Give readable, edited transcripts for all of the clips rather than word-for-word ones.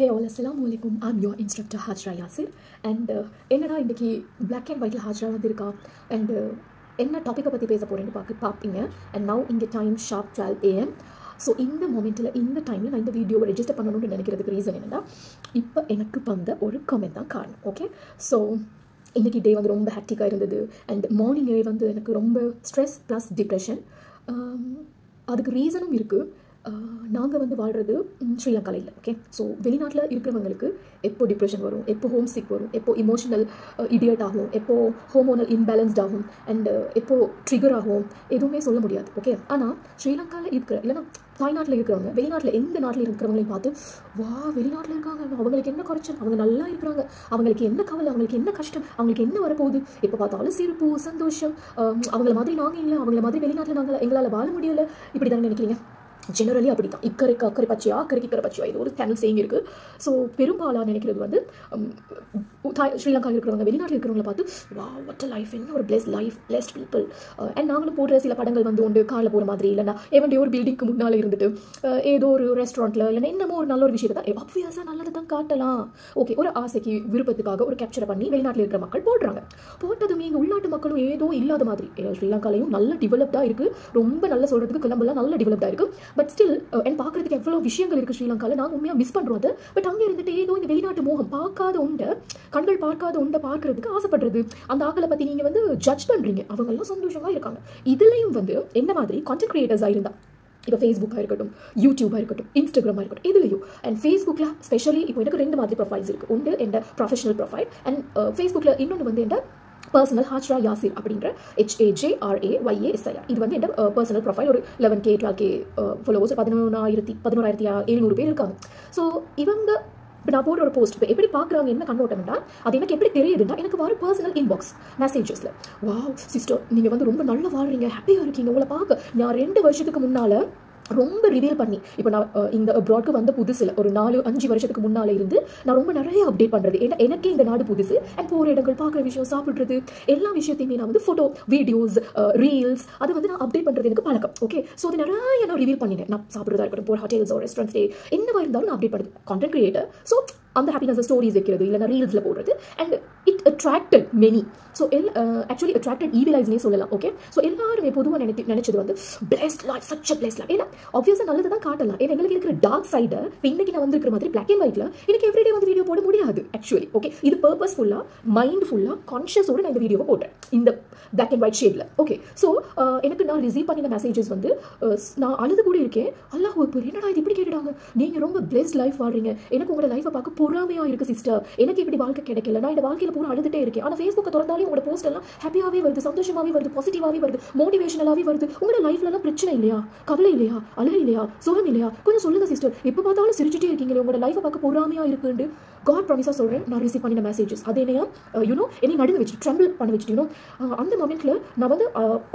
Hey all, assalamu alaikum. I'm your instructor Hajra Yasir and என்னடா இன்னைக்கு black and whiteல Hajara வந்திருக்கா and என்ன டாபிக்கை பற்றி பேச போகிறேன்னு பார்ப்பீங்க. அண்ட் நவ் இங்கே டைம் ஷார்ப் 12 AM. ஸோ இந்த மொமெண்ட்டில் இந்த டைமில் நான் இந்த வீடியோவை ரெஜிஸ்டர் பண்ணணும்னு நினைக்கிறதுக்கு ரீசன் என்னென்னா, இப்போ எனக்கு வந்த ஒரு கமெண்ட் தான் காரணம். ஓகே, ஸோ இன்றைக்கி டே வந்து ரொம்ப ஹேக்டிக்காக இருந்தது அண்ட் மார்னிங்கே வந்து எனக்கு ரொம்ப ஸ்ட்ரெஸ் ப்ளஸ் டிப்ரெஷன். அதுக்கு ரீசனும் இருக்குது. நாங்கள் வந்து வாழ்கிறது ஸ்ரீலங்காவில் இல்லை. ஓகே, ஸோ வெளிநாட்டில் இருக்கிறவங்களுக்கு எப்போ டிப்ரெஷன் வரும், எப்போ ஹோம் சிக் வரும், எப்போ இமோஷனல் இடியட் ஆகும், எப்போ ஹோமோனல் இன்பேலன்ஸ்ட் ஆகும் அண்ட் எப்போ ட்ரிகர் ஆகும் எதுவுமே சொல்ல முடியாது. ஓகே, ஆனால் ஸ்ரீலங்காவில் இருக்கிற இல்லைன்னா தாய்நாட்டில் இருக்கிறவங்க வெளிநாட்டில் எந்த நாட்டில் இருக்கிறவங்களையும் பார்த்து வா வெளிநாட்டில் இருக்காங்க, அவங்களுக்கு என்ன குறைச்சல், அவங்க நல்லா இருக்கிறாங்க, அவங்களுக்கு என்ன கவலை, அவங்களுக்கு என்ன கஷ்டம், அவங்களுக்கு என்ன வரப்போகுது, எப்போ பார்த்தாலும் சிரிப்பு சந்தோஷம், அவங்கள மாதிரி நாங்கள் இல்லை, அவங்கள மாதிரி வெளிநாட்டில் நாங்கள் எங்களால் வாழ முடியலை, இப்படி தானே நினைக்கிறீங்க. ஜெனரலி அப்படி தான். இக்கரைக்கு அக்கறை பச்சையா அக்கறைக்கு இக்கரை பச்சையா இது ஒரு சேனல் சேயிங் இருக்குது. ஸோ பெரும்பாலாக நினைக்கிறது வந்து ஸ்ரீலங்காவில் இருக்கிறவங்க வெளிநாட்டில் இருக்கிறவங்களை பார்த்து வா வாட் அ லைஃப், என்ன ஒரு பிளெஸ்ட் பீப்புள். அண்ட் நாங்களும் போடுற சில படங்கள் வந்து உண்டு காரில் போகிற மாதிரி, இல்லைன்னா எவன்டே ஒரு பில்டிங்க்கு முன்னால் இருந்துட்டு ஏதோ ஒரு ரெஸ்டாரண்ட்டில் இல்லைன்னா என்னமோ ஒரு நல்ல ஒரு விஷயத்தை தான் ஆப்வியஸாக நல்லது தான் காட்டலாம். ஓகே, ஒரு ஆசைக்கு விருப்பத்துக்காக ஒரு கேப்சரை பண்ணி வெளிநாட்டில் இருக்கிற மக்கள் போடுறாங்க. போட்டதுமே இங்கே உள்நாட்டு மக்களும் ஏதோ இல்லாத மாதிரி. ஸ்ரீலங்காலையும் நல்ல டெவலப்டாக இருக்குது, ரொம்ப நல்ல சொல்கிறதுக்கு கிளம்பலாம், நல்ல டெவலப்டாக இருக்குது. பட் ஸ்டில் அண்ட் பார்க்குறதுக்கு எவ்வளோ விஷயங்கள் இருக்குது ஸ்ரீலங்காவில், நாங்கள் உண்மையாக மிஸ் பண்ணுறோம் அது. பட் அங்கே இருந்துட்டு ஏதோ இந்த வெளிநாட்டு மோகம், பார்க்காத உண்டை கண்கள் பார்க்காத உண்டை பார்க்கறதுக்கு ஆசைப்படுறது, அந்த ஆக்களை பற்றி நீங்கள் வந்து ஜட்ஜ் பண்ணுறீங்க. அவங்கெல்லாம் சந்தோஷமாக இருக்காங்க. இதுலேயும் வந்து என்ன மாதிரி கான்டென்ட் கிரியேட்டர்ஸாக இருந்தால், இப்போ ஃபேஸ்புக்காக இருக்கட்டும், யூடியூபாக இருக்கட்டும், இன்ஸ்டாகிராமாக இருக்கட்டும், இதுலையும் அண்ட் ஃபேஸ்புக்கில் ஸ்பெஷலி இப்போ எனக்கு 2 மாதிரி ப்ரொஃபைல்ஸ் இருக்குது. ஒன்று என் ப்ரொஃபஷனல் ப்ரொஃபைல் அண்ட் ஃபேஸ்புக்கில் இன்னொன்று வந்து என் பர்சனல் ஹாஜ்ரா யாசிர் அப்படின்ற HAJRAYASIR. இது வந்து என் பர்சனல் ப்ரொஃபைல். ஒரு 11K 12K ஃபாலோவர்ஸ், 11,700 பேர் இருக்காங்க. ஸோ இவங்க இப்போ நான் போடுற ஒரு போஸ்ட் இப்போ எப்படி பார்க்குறாங்க, என்ன கண்ணோட்டம்னா அது எனக்கு எப்படி தெரியுதுன்னா, எனக்கு வர பர்சனல் இன்பாக்ஸ் மெசேஜஸில் வாவ் சிஸ்டர் நீங்கள் வந்து ரொம்ப நல்லா வாழ்றீங்க, ஹாப்பியாக இருக்கீங்க, உங்களை பார்க்க நான் 2 வருஷத்துக்கு முன்னால் ரொம்ப ரிவீல் பண்ணி, இப்போ நான் இந்த அப்ராட்க்கு வந்த புதுசில் ஒரு 4-5 வருஷத்துக்கு முன்னால் இருந்து நான் ரொம்ப நிறைய அப்டேட் பண்ணுறது. ஏன்னா எனக்கே இந்த நாடு புதுசு அண்ட் போகிற இடங்கள், பார்க்குற விஷயம், சாப்பிட்றது, எல்லா விஷயத்தையுமே நான் வந்து ஃபோட்டோ, வீடியோஸ், ரீல்ஸ் அது வந்து நான் அப்டேட் பண்ணுறது எனக்கு பழக்கம். ஓகே, ஸோ அது நிறைய நான் ரிவீல் பண்ணினேன். நான் சாப்பிட்றதா இருக்கட்டும், போகிற ஹோட்டல்ஸோ ரெஸ்டாரண்ட்ஸ் டே என்னவா இருந்தாலும் நான் அப்டேட் பண்ணுறது. கான்டென்ட் கிரியேட்டர், ஸோ அந்த ஹாப்பினஸ் ஸ்டோரிஸ் வைக்கிறது, இல்லைனா ரீல்ஸில் போடுறது and it attracted many. So actually attracted evil ஐஸ்னே சொல்லலாம். ஓகே, ஸோ எல்லாருமே பொதுவாக நினைச்சது வந்து blessed life, such a blessed life. ஏன்னா ஆப்வியஸாக நல்லது தான் காட்டலாம். ஏன்னா எங்களுக்கு இருக்கிற டார்க் சைடை இப்போ இன்னைக்கு நான் வந்துருக்கிற மாதிரி பிளாக் அண்ட் ஒயிட்டில் எனக்கு எவ்ரிடே வந்து வீடியோ போட முடியாது ஆக்சுவலி. ஓகே, இது பர்பஸ்ஃபுல்லாக மைண்ட்ஃபுல்லாக கான்ஷியஸோடு நான் இந்த வீடியோவை போட்டேன் இந்த பிளாக் அண்ட் ஒயிட் ஷேடில். ஓகே, ஸோ எனக்கு நான் ரிசீவ் பண்ணின மெசேஜஸ் வந்து நான் அழுது கூட இருக்கேன். அல்லாஹ் இப்போ என்னடா இது இப்படி கேட்டுட்டாங்க, நீங்கள் ரொம்ப பிளெஸ்ட் லைஃப் வாழ்றீங்க, எனக்கு உங்களோட லைஃப்பை பார்க்க பொறாமையாக இருக்குது சிஸ்டர், எனக்கு இப்படி வாழ்க்கை கிடைக்கல, நான் இந்த வாழ்க்கையில் பூரா அழுதுட்டே இருக்கேன். ஆனால் ஃபேஸ்புக்கை திறந்தாலே உங்களோட போஸ்ட் எல்லாம் ஹாப்பியாகவே வருது, சந்தோஷமாகவே வருது, பாசிட்டிவாகவே வருது, மோட்டிவேஷனலாகவே வருது. உங்களோட லைஃப்லலாம் பிரச்சனை இல்லையா, கவலை இல்லையா, அழகு இல்லையா, சுகம் இல்லையா, கொஞ்சம் சொல்லுங்க சிஸ்டர், எப்போ பார்த்தாலும் சிரிச்சுட்டே இருக்கீங்களே, உங்களோட லைஃப்பை பார்க்க பொறாமையாக இருக்குன்னு காட் ப்ராமிஸாக சொல்கிறேன். நான் ரிசீவ் பண்ணின மெசேஜஸ் அது என்னையா என்னை நடுங்க வச்சு ட்ரம்பிள் பண்ண வச்சுட்டு அந்த மொமெண்ட்டில் நான் வந்து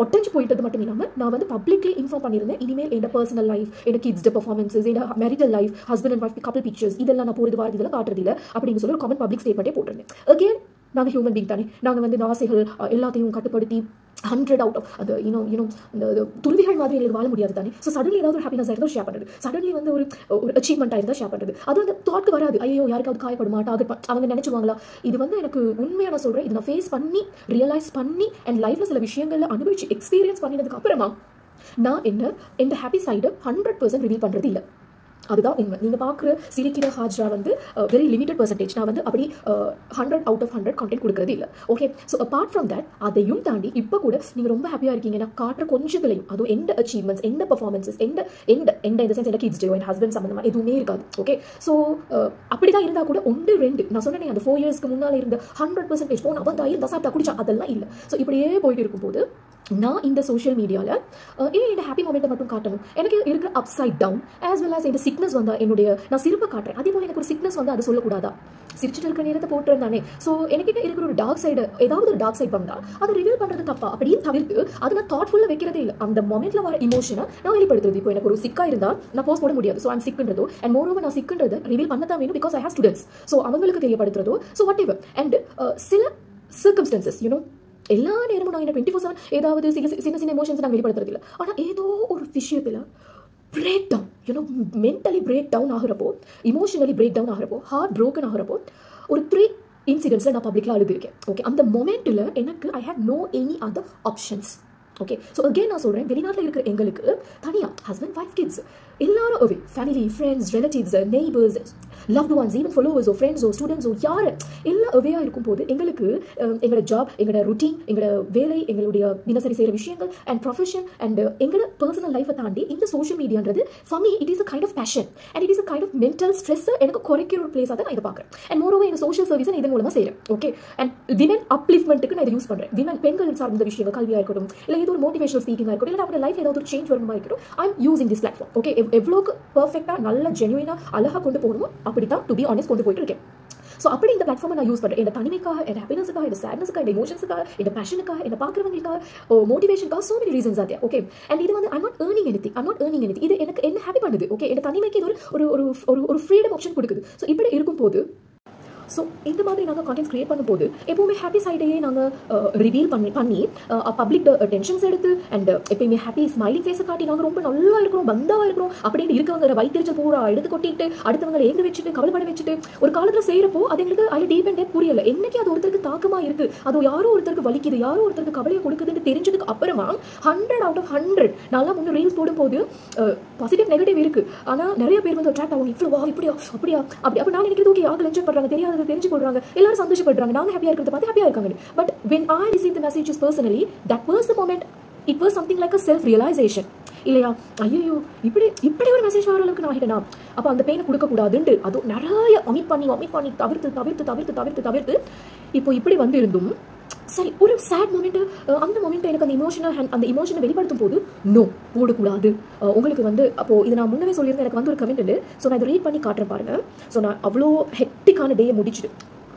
ஒட்டஞ்சு போயிட்டது மட்டும் இல்லாமல் நான் வந்து பப்ளிக்லி இன்ஃபார்ம் பண்ணியிருந்தேன். இனிமேல் என் பர்சனல் லைஃப், என் கிட்ஸ் பர்ஃபார்மன்ஸஸ், என் marital life, husband and wife couple pictures இதெல்லாம் நான் போகிறது வாரது இதெல்லாம் காட்டுறதில்லை அப்படின்னு சொல்லி ஒரு காமன் பப்ளிக் ஸ்டேட்மெண்ட்டே போட்டிருந்தேன். அகேன் நாங்கள் ஹியூமன் பீங் தானே, நாங்கள் வந்து இந்த ஆசைகள் எல்லாத்தையும் கட்டுப்படுத்தி 100 out of அந்த இந்த துருவிகள் மாதிரி எங்களுக்கு வாழ முடியாது தானே. ஸோ சடன்லி ஏதாவது ஒரு ஹாப்பினஸ் இருந்தால் ஷேர் பண்ணுறது, சடன்லி வந்து ஒரு அச்சீவ்மெண்ட் இருந்தால் ஷேர் பண்ணுறது, அது அந்த தாட்க்கு வராது. ஐயோ யாருக்காவது காயப்படுமா, டார்கெட் அவங்க நினைச்சுவாங்களா. இது வந்து எனக்கு உண்மையாக நான் சொல்கிறேன், இது நான் ஃபேஸ் பண்ணி ரியலைஸ் பண்ணி அண்ட் லைஃப்பில் சில விஷயங்களில் அனுபவிச்சு எக்ஸ்பீரியன்ஸ் பண்ணினதுக்கு அப்புறமா நான் என்ன ஹாப்பி சைடை 100% ரிவீல் பண்ணுறது இல்லை. அதுதான் உண்மை. நீங்கள் பார்க்குற சிரிக்கிற ஹாஜ்ரா வந்து வெரி லிமிட்டட் பர்சன்டேஜ். நான் வந்து அப்படி 100 out of 100 கான்டென்ட் கொடுக்குறது இல்லை. Okay, so apart from that அதையும் தாண்டி இப்போ கூட நீங்கள் ரொம்ப ஹாப்பியாக இருக்கீங்க நான் காட்டுற கொஞ்சத்துலையும் அதுவும் எந்த அச்சீவ்மெண்ட்ஸ், எந்த பர்ஃபார்மன்ஸஸ், எந்த இந்த சென்ஸ் எந்த கிட்ஸ் டே, என் ஹஸ்பண்ட் சம்மந்தமாக எதுவுமே இருக்காது. ஓகே, ஸோ அப்படி தான் இருந்தால் கூட 1-2 நான் சொன்னேன் அந்த 4 yearsக்கு முன்னால் இருந்த 100% போன அவன் தான் இருந்தால் சாப்பிட்டா குடிச்சா அதெல்லாம் இல்லை. ஸோ இப்படியே போயிட்டு இருக்கும்போது நான் இந்த சோஷியல் மீடியாவில் இந்த ஹாப்பி மொமெண்ட்டை மட்டும் காட்டணும், எனக்கு இருக்கிற upside down as well as இந்த சிக்னஸ் வந்தால் நான் சிரிப்பை காட்டுறேன், அதே போல் எனக்கு ஒரு சிக்னஸ் வந்து அது சொல்லக்கூடாதா, சிரிச்சுட்டு இருக்கிற நேரத்தை போட்டுருந்தானே. ஸோ எனக்கிட்ட இருக்கிற ஒரு டார்க் சைடு, ஏதாவது ஒரு டார்க் சைட் வந்தால் அதை ரிவீல் பண்ணுறது தப்பா அப்படியே தவிர்த்து அதை நான் தாட்ஃபுல்லாக வைக்கிறதே இல்லை. அந்த மொமெண்ட்டில் வர இமோஷனை நான் வெளிப்படுத்துறது. இப்போ எனக்கு ஒரு சிக்காக இருந்தால் நான் போஸ்ட் போட முடியாது. ஸோ ஐம் சிக்குன்றதோ அண்ட் மோரோவர் நான் சிக்குன்றதை ரிவீல் பண்ண தான் வேணும், because I have students. So அவங்களுக்கு தெரியப்படுத்துறதோ ஸோ வாட் எவர் அண்ட் சில சர்க்கம்ஸ்டன்சஸ் எல்லா நேரமும் நான் 24/7 ஏதாவது சின்ன சின்ன எமோஷன்ஸ் நாங்கள் வெளிப்படுத்துறது இல்லை. ஆனால் ஏதோ ஒரு விஷயத்தில் break down, you know mentally break down ஆகிறப்போ, இமோஷனலி பிரேக் டவுன் ஆகிறப்போ, ஹார்ட் ப்ரோக்கன் ஆகிறப்போ ஒரு 3 இன்சிடென்ட்ஸில் நான் பப்ளிக்கில் அழுதுருக்கேன். ஓகே, அந்த மொமெண்ட்டில் எனக்கு I had no any other options. Okay, so again நான் சொல்கிறேன், வெளிநாட்டில் இருக்கிற எங்களுக்கு தனியாக ஹஸ்பண்ட், ஒய்ஃப், கிட்ஸ் எல்லாரும் away, family, friends, relatives, neighbours, loved ones, even ஃபாலோவர்ஸோ, ஃப்ரெண்ட்ஸோ, ஸ்டூடெண்ட்ஸோ, யார் எல்லாம் அவேயாக இருக்கும்போது எங்களுக்கு எங்களோட ஜாப், எங்களோட ருட்டீன், எங்களோட வேலை, எங்களுடைய தினசரி செய்கிற விஷயங்கள் அண்ட் ப்ரொஃபஷன் அண்ட் எங்களோட பர்சனல் லைஃப்பை தாண்டி இந்த சோஷியல் மீடியான்றது for me it is a kind of passion and it is a kind of mental ஸ்ட்ரெஸ்ஸை எனக்கு குறைக்கிற ஒரு பிளேஸாக தான் நான் இதை பார்க்குறேன். அண்ட் மோரோவர் எங்கள் சோஷியல் சர்வீஸை நான் இதன் மூலமாக செய்கிறேன். ஓகே, அண்ட் விமன் அப்லிஃப்ட்மெண்ட்டுக்கு நான் இதை யூஸ் பண்ணுறேன். விமன் பெண்கள் சார்ந்த விஷயங்கள், கல்வியாக இருக்கட்டும், இல்லை ஏதோ ஒரு மோட்டிவேஷனல் ஸ்பீக்கிங்காக இருக்கட்டும், இல்லை அவங்க லைஃப் ஏதாவது ஒரு சேஞ்ச் வரணுமா இருக்கட்டும், I am using this platform. Okay, எவ்வளோக்கு பர்ஃபெக்டாக நல்ல ஜென்யூனாக அழகாக கொண்டு போகணுமோ அப்படி தான் டு பி ஆனஸ்ட் கொண்டு போயிட்டு இருக்கேன். ஸோ அப்படி இந்த பிளாட்ஃபார்மை நான் யூஸ் பண்ணுறேன். என் தனிமைக்காக, என் ஹாப்பினஸுக்காக, என் சேட்னஸுக்காக, என் எமோஷன்ஸுக்காக, என் பேஷனுக்காக, என்ன பார்க்குறவங்களுக்காக, மோட்டிவேஷனுக்காக, so many reasons are there. Okay, and இது வந்து ஐம் நாட் ஏர்னிங் எனிதிங். இது எனக்கு என்ன ஹாப்பி பண்ணுது. ஓகே, என் தனிமைக்கு இது ஒரு ஃப்ரீடம் ஆப்ஷன் கொடுக்குது. ஸோ இப்படி இருக்கும்போது, ஸோ இந்த மாதிரி நாங்கள் கான்டென்ட்ஸ் கிரியேட் பண்ணும்போது எப்போவுமே ஹாப்பி சைடையே நாங்கள் ரிவீல் பண்ணி பப்ளிக் டென்ஷன்ஸ் எடுத்து அண்ட் எப்பயுமே ஹாப்பி ஸ்மைலிங் ஃபேஸை காட்டி நாங்கள் ரொம்ப நல்லா இருக்கிறோம், பந்தாவாக இருக்கிறோம் அப்படின்னு இருக்கவங்க வயிற்றுச்சல் பூரா எடுத்து கொட்டிட்டு அடுத்தவங்களை ஏங்க வச்சுட்டு கவலைப்பட வச்சுட்டு ஒரு காலத்தில் செய்கிறப்போ அது எங்களுக்கு அதில் டீப் அண்ட் டெப் புரியலை. என்னைக்கு அது ஒருத்தருக்கு தாக்கமாக இருக்குது, அது யாரோ ஒருத்தருக்கு வலிக்குது, யாரோ ஒருத்தருக்கு கவலையை கொடுக்குதுன்னு தெரிஞ்சதுக்கு அப்புறமா 100 out of 100 நல்லா முன்னே ரீல்ஸ் போடும்போது பாசிட்டிவ் நெகட்டிவ் இருக்குது. ஆனால் நிறைய பேர் வந்து அட்ராக்ட் ஆகும், இவ்வளோ இப்படியா அப்படியா அப்படி. அப்போ நான் நினைக்கிறது ஓகே, யாருக்கு என்ஜாய் பண்ணுறாங்க, தெரியாது தெரிஞ்சு கொள்றாங்க, எல்லாரும் சந்தோஷப்படுறாங்க, நாங்க ஹாப்பியா இருக்கிறத பார்த்து ஹாப்பியா இருக்காங்க. But when I received the messages personally, that was the moment, it was something like a self realization. இல்லையா, ஐயோ இப்படி ஒரு மெசேஜ் வர அளவுக்கு நான் ஆகிட்டேனா, அப்போ அந்த பெயினை கொடுக்கக்கூடாதுன்ட்டு அது நிறைய ஒமிட் பண்ணி தவிர்த்து இப்போ இப்படி வந்து இருந்தும் சரி ஒரு சேட் மூமெண்ட், அந்த மூமெண்ட் எனக்கு அந்த இமோஷனை வெளிப்படுத்தும் போது நோ போடக்கூடாது. உங்களுக்கு வந்து அப்போது இது நான் முன்னவே சொல்லியிருந்தேன், எனக்கு வந்து ஒரு கமெண்ட் இல்லை. ஸோ நான் இதை ரீட் பண்ணி காட்டுறேன் பாருங்கள். ஸோ நான் அவ்வளோ ஹெக்டிக்கான டேயை முடிச்சுட்டு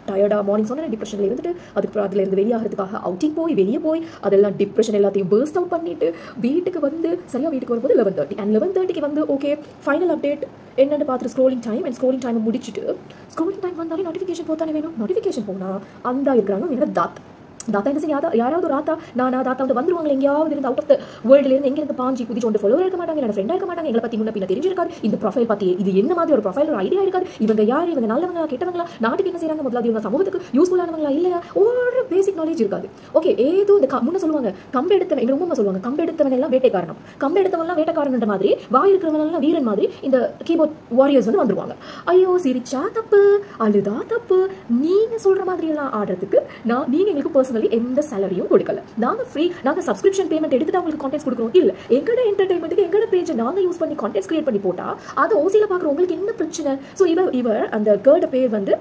டயர்டாக மார்னிங் சொன்ன டிப்ரெஷனில் இருந்துட்டு அதுக்கப்புறம் அதில் இருந்து வெளியாகிறதுக்காக அவுட்டிங் வெளியே போய் அதெல்லாம் டிப்ரெஷன் எல்லாத்தையும் பர்ஸ்ட் அவுட் பண்ணிவிட்டு வீட்டுக்கு வரும்போது 11:30 அண்ட் 11:30க்கு வந்து ஓகே ஃபைனல் அப்டேட் என்னென்னு பார்த்துட்டு ஸ்க்ரோலிங் டைம் முடிச்சுட்டு ஸ்க்ரோலிங் டைம் வந்தாலே நோட்டிஃபிகேஷன் போத்தானே வேணும். நோட்டிஃபிகேஷன் போனால் அந்த இருக்கிறாங்க என்னோட தாத்தா இந்த யாராவது ஒரு தாத்தா வந்து வந்துருவாங்க எங்கேயாவது இருந்து அவுட் ஆஃப் த வேர்ல்டுல இருந்து எங்கேருந்து பாஞ்சி குதிச்சு கொண்டு ஃபாலோவர் இருக்க மாட்டாங்க, என்னோட ஃப்ரெண்டாக இருக்க மாட்டாங்க, எங்களை பற்றி முன்ன பின்ன தெரிஞ்சிருக்காது, இந்த ப்ரொஃபைல் பற்றி இது என்ன மாதிரி ஒரு ப்ரொஃபைல் ஒரு ஐடியா இருக்காது, இவங்க யார், இவங்க நல்லவங்களா கெட்டவங்களா, நாட்டுக்கு என்ன செய்யறாங்க, முதலாவது இவங்க சமூகத்துக்கு யூஸ்ஃபுல்லானவங்களா இல்லையா, ஒரு பேசிக் நாலேஜ் இருக்காது. ஓகே, ஏதோ இந்த முன்ன சொல்லுவாங்க கம்பு எடுத்தவன், எங்க ரொம்ப சொல்லுவாங்க கம்பு எடுத்தவன் எல்லாம் வேட்டைக்காரனம், கம்பு எடுத்தவன்லாம் வேட்டைக்காரன்ற மாதிரி வாய் இருக்கிறவங்க வீரன் மாதிரி இந்த கீபோர்ட் வாரியர்ஸ் வந்து வந்துருவாங்க. ஐயோ சிரிச்சா தப்பு, அழுதா தப்பு, நீங்க சொல்ற மாதிரி எல்லாம் ஆடுறதுக்கு நீங்க எங்களுக்கு பர்சனலி எந்த சேலரி கொடுக்கல. நாங்க சப்ஸ்கிரிப்ஷன் பேமெண்ட் எடுத்துட்டு அவங்களுக்கு கான்டென்ட்ஸ் கொடுக்குறோம் இல்ல, எங்களோட என்டர்டைன்மெண்ட்டுக்கு எங்களோட பேஜை நாங்க யூஸ் பண்ணி கான்டென்ட்ஸ் கிரியேட் பண்ணி போட்டா அது ஓசியில பாக்குற உங்களுக்கு என்ன பிரச்சனை? ஸோ இவர் அந்த கேர்ட பேர் வந்து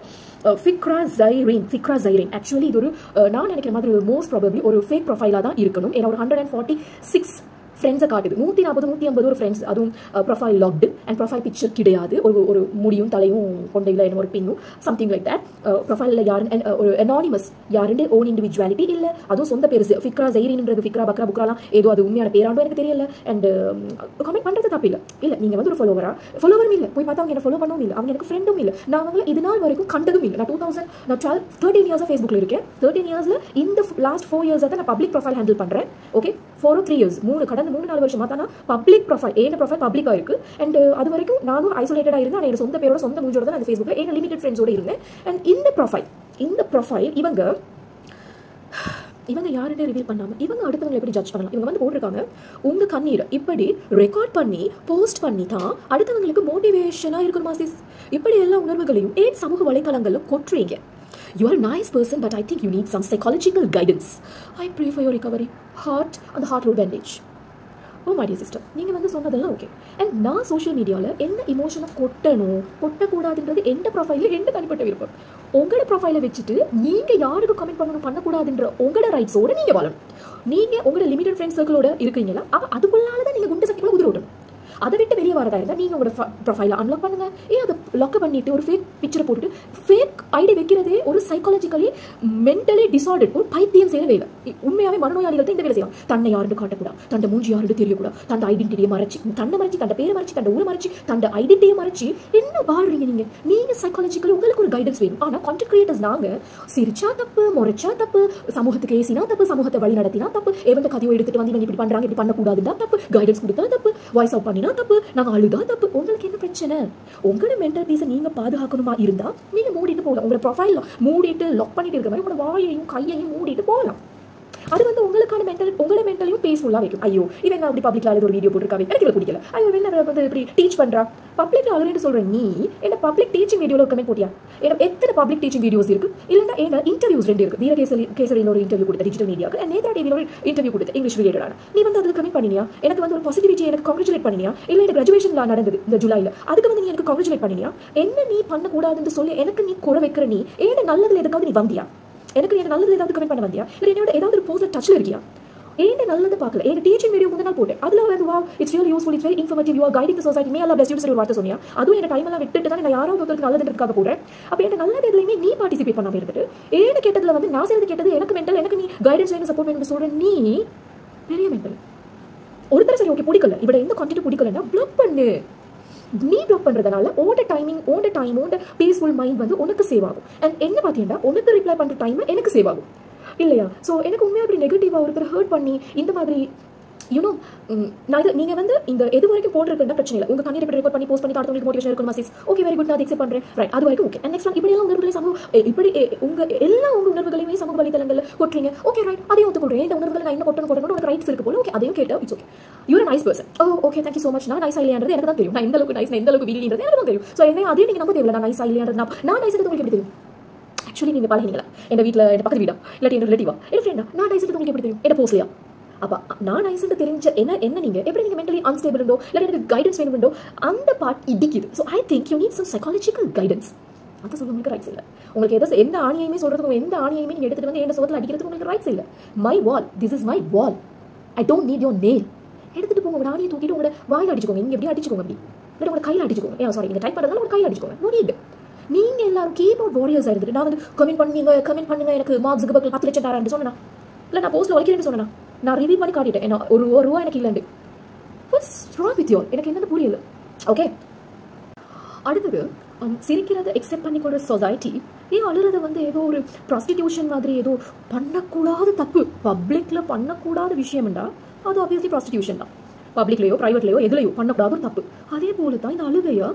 ஃபிக்ரா ஜைரின். ஆக்சுவலி இது ஒரு நான் நினைக்கிற மாதிரி ஒரு மோஸ்ட் ப்ராபப்ளி ஒரு ஃபேக் ப்ரொஃபைலா தான் இருக்கணும். ஏன்னா ஒரு 146 ஃப்ரெண்ட்ஸை காட்டுது, 140-150 ஒரு ஃப்ரெண்ட்ஸ், அதுவும் profile logged and profile picture கிடையாது, ஒரு முடியும் தலையும் கொண்டையில் என்ன ஒரு பின்னும் சம்திங் லைக் தட். ப்ரொஃபைலில் யாருன்னு ஒரு அனானிமஸ் யாருன்னு ஓன் இண்டிவிஜுவாலிட்டி இல்லை, அதுவும் சொந்த பேர் ஃபிக்ரா ஜைரின்ன்றது ஃபிக்ரா பக்ரா புக்ராலாம் ஏதோ அது உண்மையான பேராண்டும் எனக்கு தெரியல. அண்ட் கமெண்ட் பண்ணுறது தப்பு இல்லை, நீங்கள் வந்து ஒரு ஃபாலோவரும் இல்லை, போய் பார்த்தா அவங்க என்ன ஃபாலோ பண்ணவும் இல்லை, அவங்க எனக்கு ஃப்ரெண்டும் இல்லை, நான் அவங்கள இது நாள் வரைக்கும் கண்டதும் இல்லை. நான் 13 இயர்ஸாக ஃபேஸ்புக்கில் இருக்கேன். 13 இயர்ஸில் இந்த லாஸ்ட் 4 இயர்ஸாக தான் நான் பப்ளிக் ப்ரொஃபைல் ஹேண்டில் பண்ணுறேன். ஓகே, 4 or 3 இயர்ஸ் 3-4 வருஷமா தான் பப்ளிக் ப்ரொஃபைல் ப்ரொஃபைல் பப்ளிக்காக இருக்கு. அண்ட் அது வரைக்கும் நானும் ஐசோலேட்டடாக இருந்தேன். நான் சொந்த பேரோட சொந்த மூஞ்சோட தான் அந்த ஃபேஸ்புக்கில் என் லிமிடெட் ஃப்ரெண்ட்ஸோட இருந்தேன். அண்ட் இந்த ப்ரொஃபைல் இவங்க யாருன்னு ரிவீல் பண்ணாமல் இவங்க அடுத்தவங்களை எப்படி ஜட்ஜ் பண்ணலாம்? இவங்க வந்து போட்டிருக்காங்க உங்கள் கண்ணீரை இப்படி ரெக்கார்ட் பண்ணி போஸ்ட் பண்ணி தான் அடுத்தவங்களுக்கு மோட்டிவேஷனாக இருக்கணுமா சிஸ்? இப்படி எல்லா உணர்வுகளையும் ஏன் சமூக வலைத்தளங்களில் கொட்டுறீங்க? You are a nice person, but I think you need some psychological guidance. I pray for your recovery. Heart and the heart will bandage. Oh my dear sister, நீங்கள் வந்து சொன்னதெல்லாம் ஓகே. அண்ட் நான் சோஷியல் மீடியாவில் என்ன இமோஷனை கொட்டக்கூடாதுன்றது எந்த ப்ரொஃபைலில் எந்த தனிப்பட்ட விருப்பம். உங்களோட ப்ரொஃபைலை வச்சுட்டு நீங்கள் யாருக்கு கமெண்ட் பண்ணக்கூடாதுன்ற உங்களோட ரைட்ஸோடு நீங்கள் வாழணும். நீங்கள் உங்களோட லிமிடெட் ஃப்ரெண்ட்ஸ் சர்க்கிளோட இருக்கீங்களா, அப்போ அதுக்குள்ளால தான் நீங்கள் குண்டு சக்திகளை உதிர விடணும். அதை விட்டு வெளியே வரதா இருந்தால் நீங்கள் உங்களோட ப்ரொஃபைலை அன்லாக் பண்ணுங்கள். அதை லாக் பண்ணிவிட்டு ஒரு ஃபேக் பிக்சரை போட்டுட்டு ஃபேக் ஐடி வைக்கிறதே ஒரு சைக்காலஜிக்கலி மென்டலி டிசார்டர், ஒரு பைத்தியம் செய்கிற வேலை. உண்மையாகவே மனநோயாளிகள் தான் இந்த வேலை செய்யலாம். தன்னை யாருன்னு காட்டக்கூடாது, தன்னை மூஞ்சி யாருன்னு தெரியக்கூடாது, தன் ஐடென்டிட்டியை மறைச்சி, தன்னை மறைச்சி, தன் பேரை மறைச்சி, தன் ஊரை மறைச்சி, தன் ஐடென்டிட்டியை மறைச்சி என்ன வாழ்றீங்க நீங்கள் சைக்காலஜிக்கலி உங்களுக்கு ஒரு கைடன்ஸ் வேணும். ஆனால் கான்டென்ட் கிரியேட்டர்ஸ் நாங்கள் சிரிச்சா தப்பு, முறைச்சா தப்பு, சமூகத்துக்கு ஏசினா தப்பு, சமூகத்தை வழி நடத்தினா தப்பு, எவங்க கதையோ எடுத்துட்டு வந்து இவங்க இப்படி பண்ணுறாங்க இப்படி பண்ணக்கூடாதுன்னா தப்பு, கைடன்ஸ் கொடுத்தா தப்பு, வாய்ஸ் அவுட் பண்ணினா சிரிச்சா தப்பு, நாங்கள் அழுதா தப்பு. உங்களுக்கு என்ன பிரச்சனை? உங்களோட மென்டல் பீஸை நீங்கள் பாதுகாக்கணுமா இருந்தால் நீங்கள் மூடிட்டு போகலாம். உங்களோட ப்ரொஃபைல் மூடிட்டு லாக் பண்ணிட்டு இருக்க மாதிரி உங்களோட வாயையும் கையையும் மூடிட்டு போகலாம். அது வந்து உங்களுக்கான உங்களோட மென்டலையும் பீஸ்ஃபுல்லாக வைக்கும். ஐயோ இவங்க அப்படி பப்ளிக்ல அழுது ஒரு வீடியோ போட்டிருக்காங்க, எனக்கு இவ்வளோ பிடிக்கல. ஐயோ என்ன வந்து இப்படி டீச் பண்ணுறா, பப்ளிக்ல அழுதுன்னு சொல்கிற நீ என்ன பப்ளிக் டீச்சிங் வீடியோவில் கமெண்ட் போட்டியா? ஏன்னா எத்தனை பப்ளிக் டீச்சிங் வீடியோஸ் இருக்குது, இல்லைன்னா என்ன இன்டர்வியூஸ் 2 இருக்குது. வீரகேசரியில் ஒரு இன்டர்வியூ கொடுத்த டிஜிட்டல் மீடியாவுக்கு, நேத்ரா டிவியில் ஒரு இன்டர்வியூ கொடுத்த இங்கிலீஷ் ரிலேட்டடான. நீ வந்து அதுக்கு கமெண்ட் பண்ணினியா? எனக்கு வந்து ஒரு பாசிட்டிவிட்டி எனக்கு காங்க்ராச்சுலேட் பண்ணினியா? இல்லை எனக்கு கிராஜுவேஷன் நடந்தது இந்த ஜூலையில், அதுக்கு வந்து நீ எனக்கு காங்க்ராச்சுலேட் பண்ணினியா? என்ன நீ பண்ணக்கூடாதுன்னு சொல்லி எனக்கு நீ குறை வைக்கிற நீ ஏன்னா நல்லதில் எதுக்காவது நீ வந்தியா? எனக்கு நீ நல்லது ஏதாவது கமெண்ட் பண்ண வந்தியா? இல்லை என்னோட ஏதாவது ஒரு போஸ்ட் டச்சில் இருக்கியா? ஏன் நல்லது பார்க்கல. என் டீச்சிங் வீடியோ முந்தின நாள் போட்டேன், அதில் வந்து வா it's real useful, it's very informative, you are guiding the society, May Allah bless you சொல்லி ஒரு வார்த்தை சொன்னியா? அதுவும் என் டைம் எல்லாம் விட்டுட்டு தான் நான் யாராவது ஒருத்தருக்கு நல்லதுன்றதுக்காக போடுறேன். அப்போ என் நல்லது எதுலையுமே நீ பார்ட்டிசிபேட் பண்ணாமல் இருந்துட்டு ஏன்னு கேட்டதில் வந்து நான் செய்யறது கேட்டது எனக்கு மென்டல், எனக்கு நீ கைடன்ஸ் வேணும், சப்போர்ட் வேணும்னு சொல்கிற நீ பெரிய மென்டல். ஒருத்தர் சரி ஓகே பிடிக்கல, இவட எந்த கான்டென்ட் பிடிக்கலன்னா பிளாக் பண்ணு. நீ பிளாக் பண்ணுறதுனால ஓட டைம் பீஸ்ஃபுல் மைண்ட் வந்து உனக்கு சேவ் ஆகும். அண்ட் என்ன பார்த்தீங்கன்னா உனக்கு ரிப்ளை பண்ணுற டைம் எனக்கு சேவ் ஆகும் இல்லையா? ஸோ எனக்கு உண்மையாக அப்படி நெகட்டிவாக ஒருத்தர் ஹர்ட் பண்ணி இந்த மாதிரி யூனோ நான் இது நீங்கள் வந்து இந்த எது வரைக்கும் போட்டிருக்குன்னா பிரச்சனை இல்லை. உங்கள் கண்ணீர் ரெக்கார்ட் பண்ணி போஸ்ட் பண்ணி அடுத்தவங்களுக்கு மோட்டிவேஷன் இருக்கணும் மசிஸ், ஓகே வெரி குட், நான் அக்செப்ட் பண்ணுறேன், ரைட், அது வரைக்கும் ஓகே. அண்ட் நெக்ஸ்ட் இப்படி எல்லாம் உணர்வுகளை இப்படி உங்கள் உணர்வுகளையுமே சமூக வலைத்தளங்களில் கொட்டுறீங்க, ஓகே ரைட், அதையும் ஒத்துக்கொள்றேன். இந்த உணர்வுகளை நான் என்ன கொட்டணும் உனக்கு ரைட்ஸ் இருக்கு போல, ஓகே அதையும் கேட்டால் it's okay, your nice person, okay thank you so much. நான் நைஸ் இல்லையான்றது எனக்கு தான் தெரியும். நான் இந்த அளவுக்கு நைஸ், இந்த அளவுக்கு வீலின்றது எனக்கு தான் தெரியும். ஸோ என்ன அதையும் நீங்கள் நம்ப தேவையில்லை. நான் நைஸ் இல்லையான்றது நான் நைஸ் உங்களுக்கு எப்படி தெரியும்? ஆக்சுவலி நீங்கள் பழகிங்களா? என் வீட்டில் என் பக்கத்து வீடா இல்லாட்டி என் ரிலேட்டிவா என் ஃப்ரெண்டா? நான் நைஸ் உங்களுக்கு எப்படி தெரியும்? என்ன போஸ்லையா? அப்போ நான் நைஸ்ன்னு தெரிஞ்ச என்ன நீங்கள் எப்படி நீங்கள் மென்டலி அன்ஸ்டேபிள் உண்டோ இல்லை எனக்கு கைடன்ஸ் வேணும்ண்டோ அந்த பார்ட் இடிக்குது. So I think you need some psychological guidance. அதை சொல்ல உங்களுக்கு ரைட்ஸ் இல்லை. உங்களுக்கு எந்த ஆணியையுமே சொல்கிறதுக்கும் எந்த ஆணியையுமே நீங்கள் எடுத்துகிட்டு வந்து என் சோத்தில் அடிக்கிறதுக்கு உங்களுக்கு ரைட்ஸ் இல்லை. My wall, this is my wall, I don't need your nail. எடுத்துகிட்டு போங்க, உங்கள் ஆணியை தூக்கிட்டு உங்களோட வாயில் அடிச்சுக்கோங்க, நீங்கள் எப்படி அடிச்சுக்கோங்க, அப்படி இல்லை உங்களோட கையில் அடிச்சுக்கோங்க. சாரி, நீங்கள் டைப் பண்ணுறதுனால உங்கள் கையில் அடிச்சுக்கோங்க. No need. நீங்கள் எல்லாரும் கீபோர்ட் வாரியர்ஸாக இருந்துட்டு நான் வந்து கமெண்ட் பண்ணுங்க எனக்கு மார்க் ஜுகர்பர்க் 10 லட்சம் தரேன்னு சொன்னா, இல்லை நான் போஸ்ட்டில் வைக்கிறேன்னு சொன்னா, நான் ரிவ்யூ பண்ணி காட்டிட்டேன், என்ன ஒரு ரூபா எனக்கு இல்லைண்டு. What's wrong with you? எனக்கு என்னென்னு புரியல. ஓகே, அடுத்தது சிரிக்கிறத எக்ஸெப்ட் பண்ணிக்கொள்கிற சொசைட்டி ஏன் அழுறதை வந்து ஏதோ ஒரு ப்ராஸ்டிடியூஷன் மாதிரி ஏதோ பண்ணக்கூடாத தப்பு, பப்ளிக்கில் பண்ணக்கூடாத விஷயம்டா அது ஆப்வியஸ்லி ப்ராஸ்டிடியூஷன் தான். பப்ளிக்லையோ ப்ரைவேட்லையோ எதுலையோ பண்ணக்கூடாத ஒரு தப்பு. அதே போல தான் இந்த அழுகையை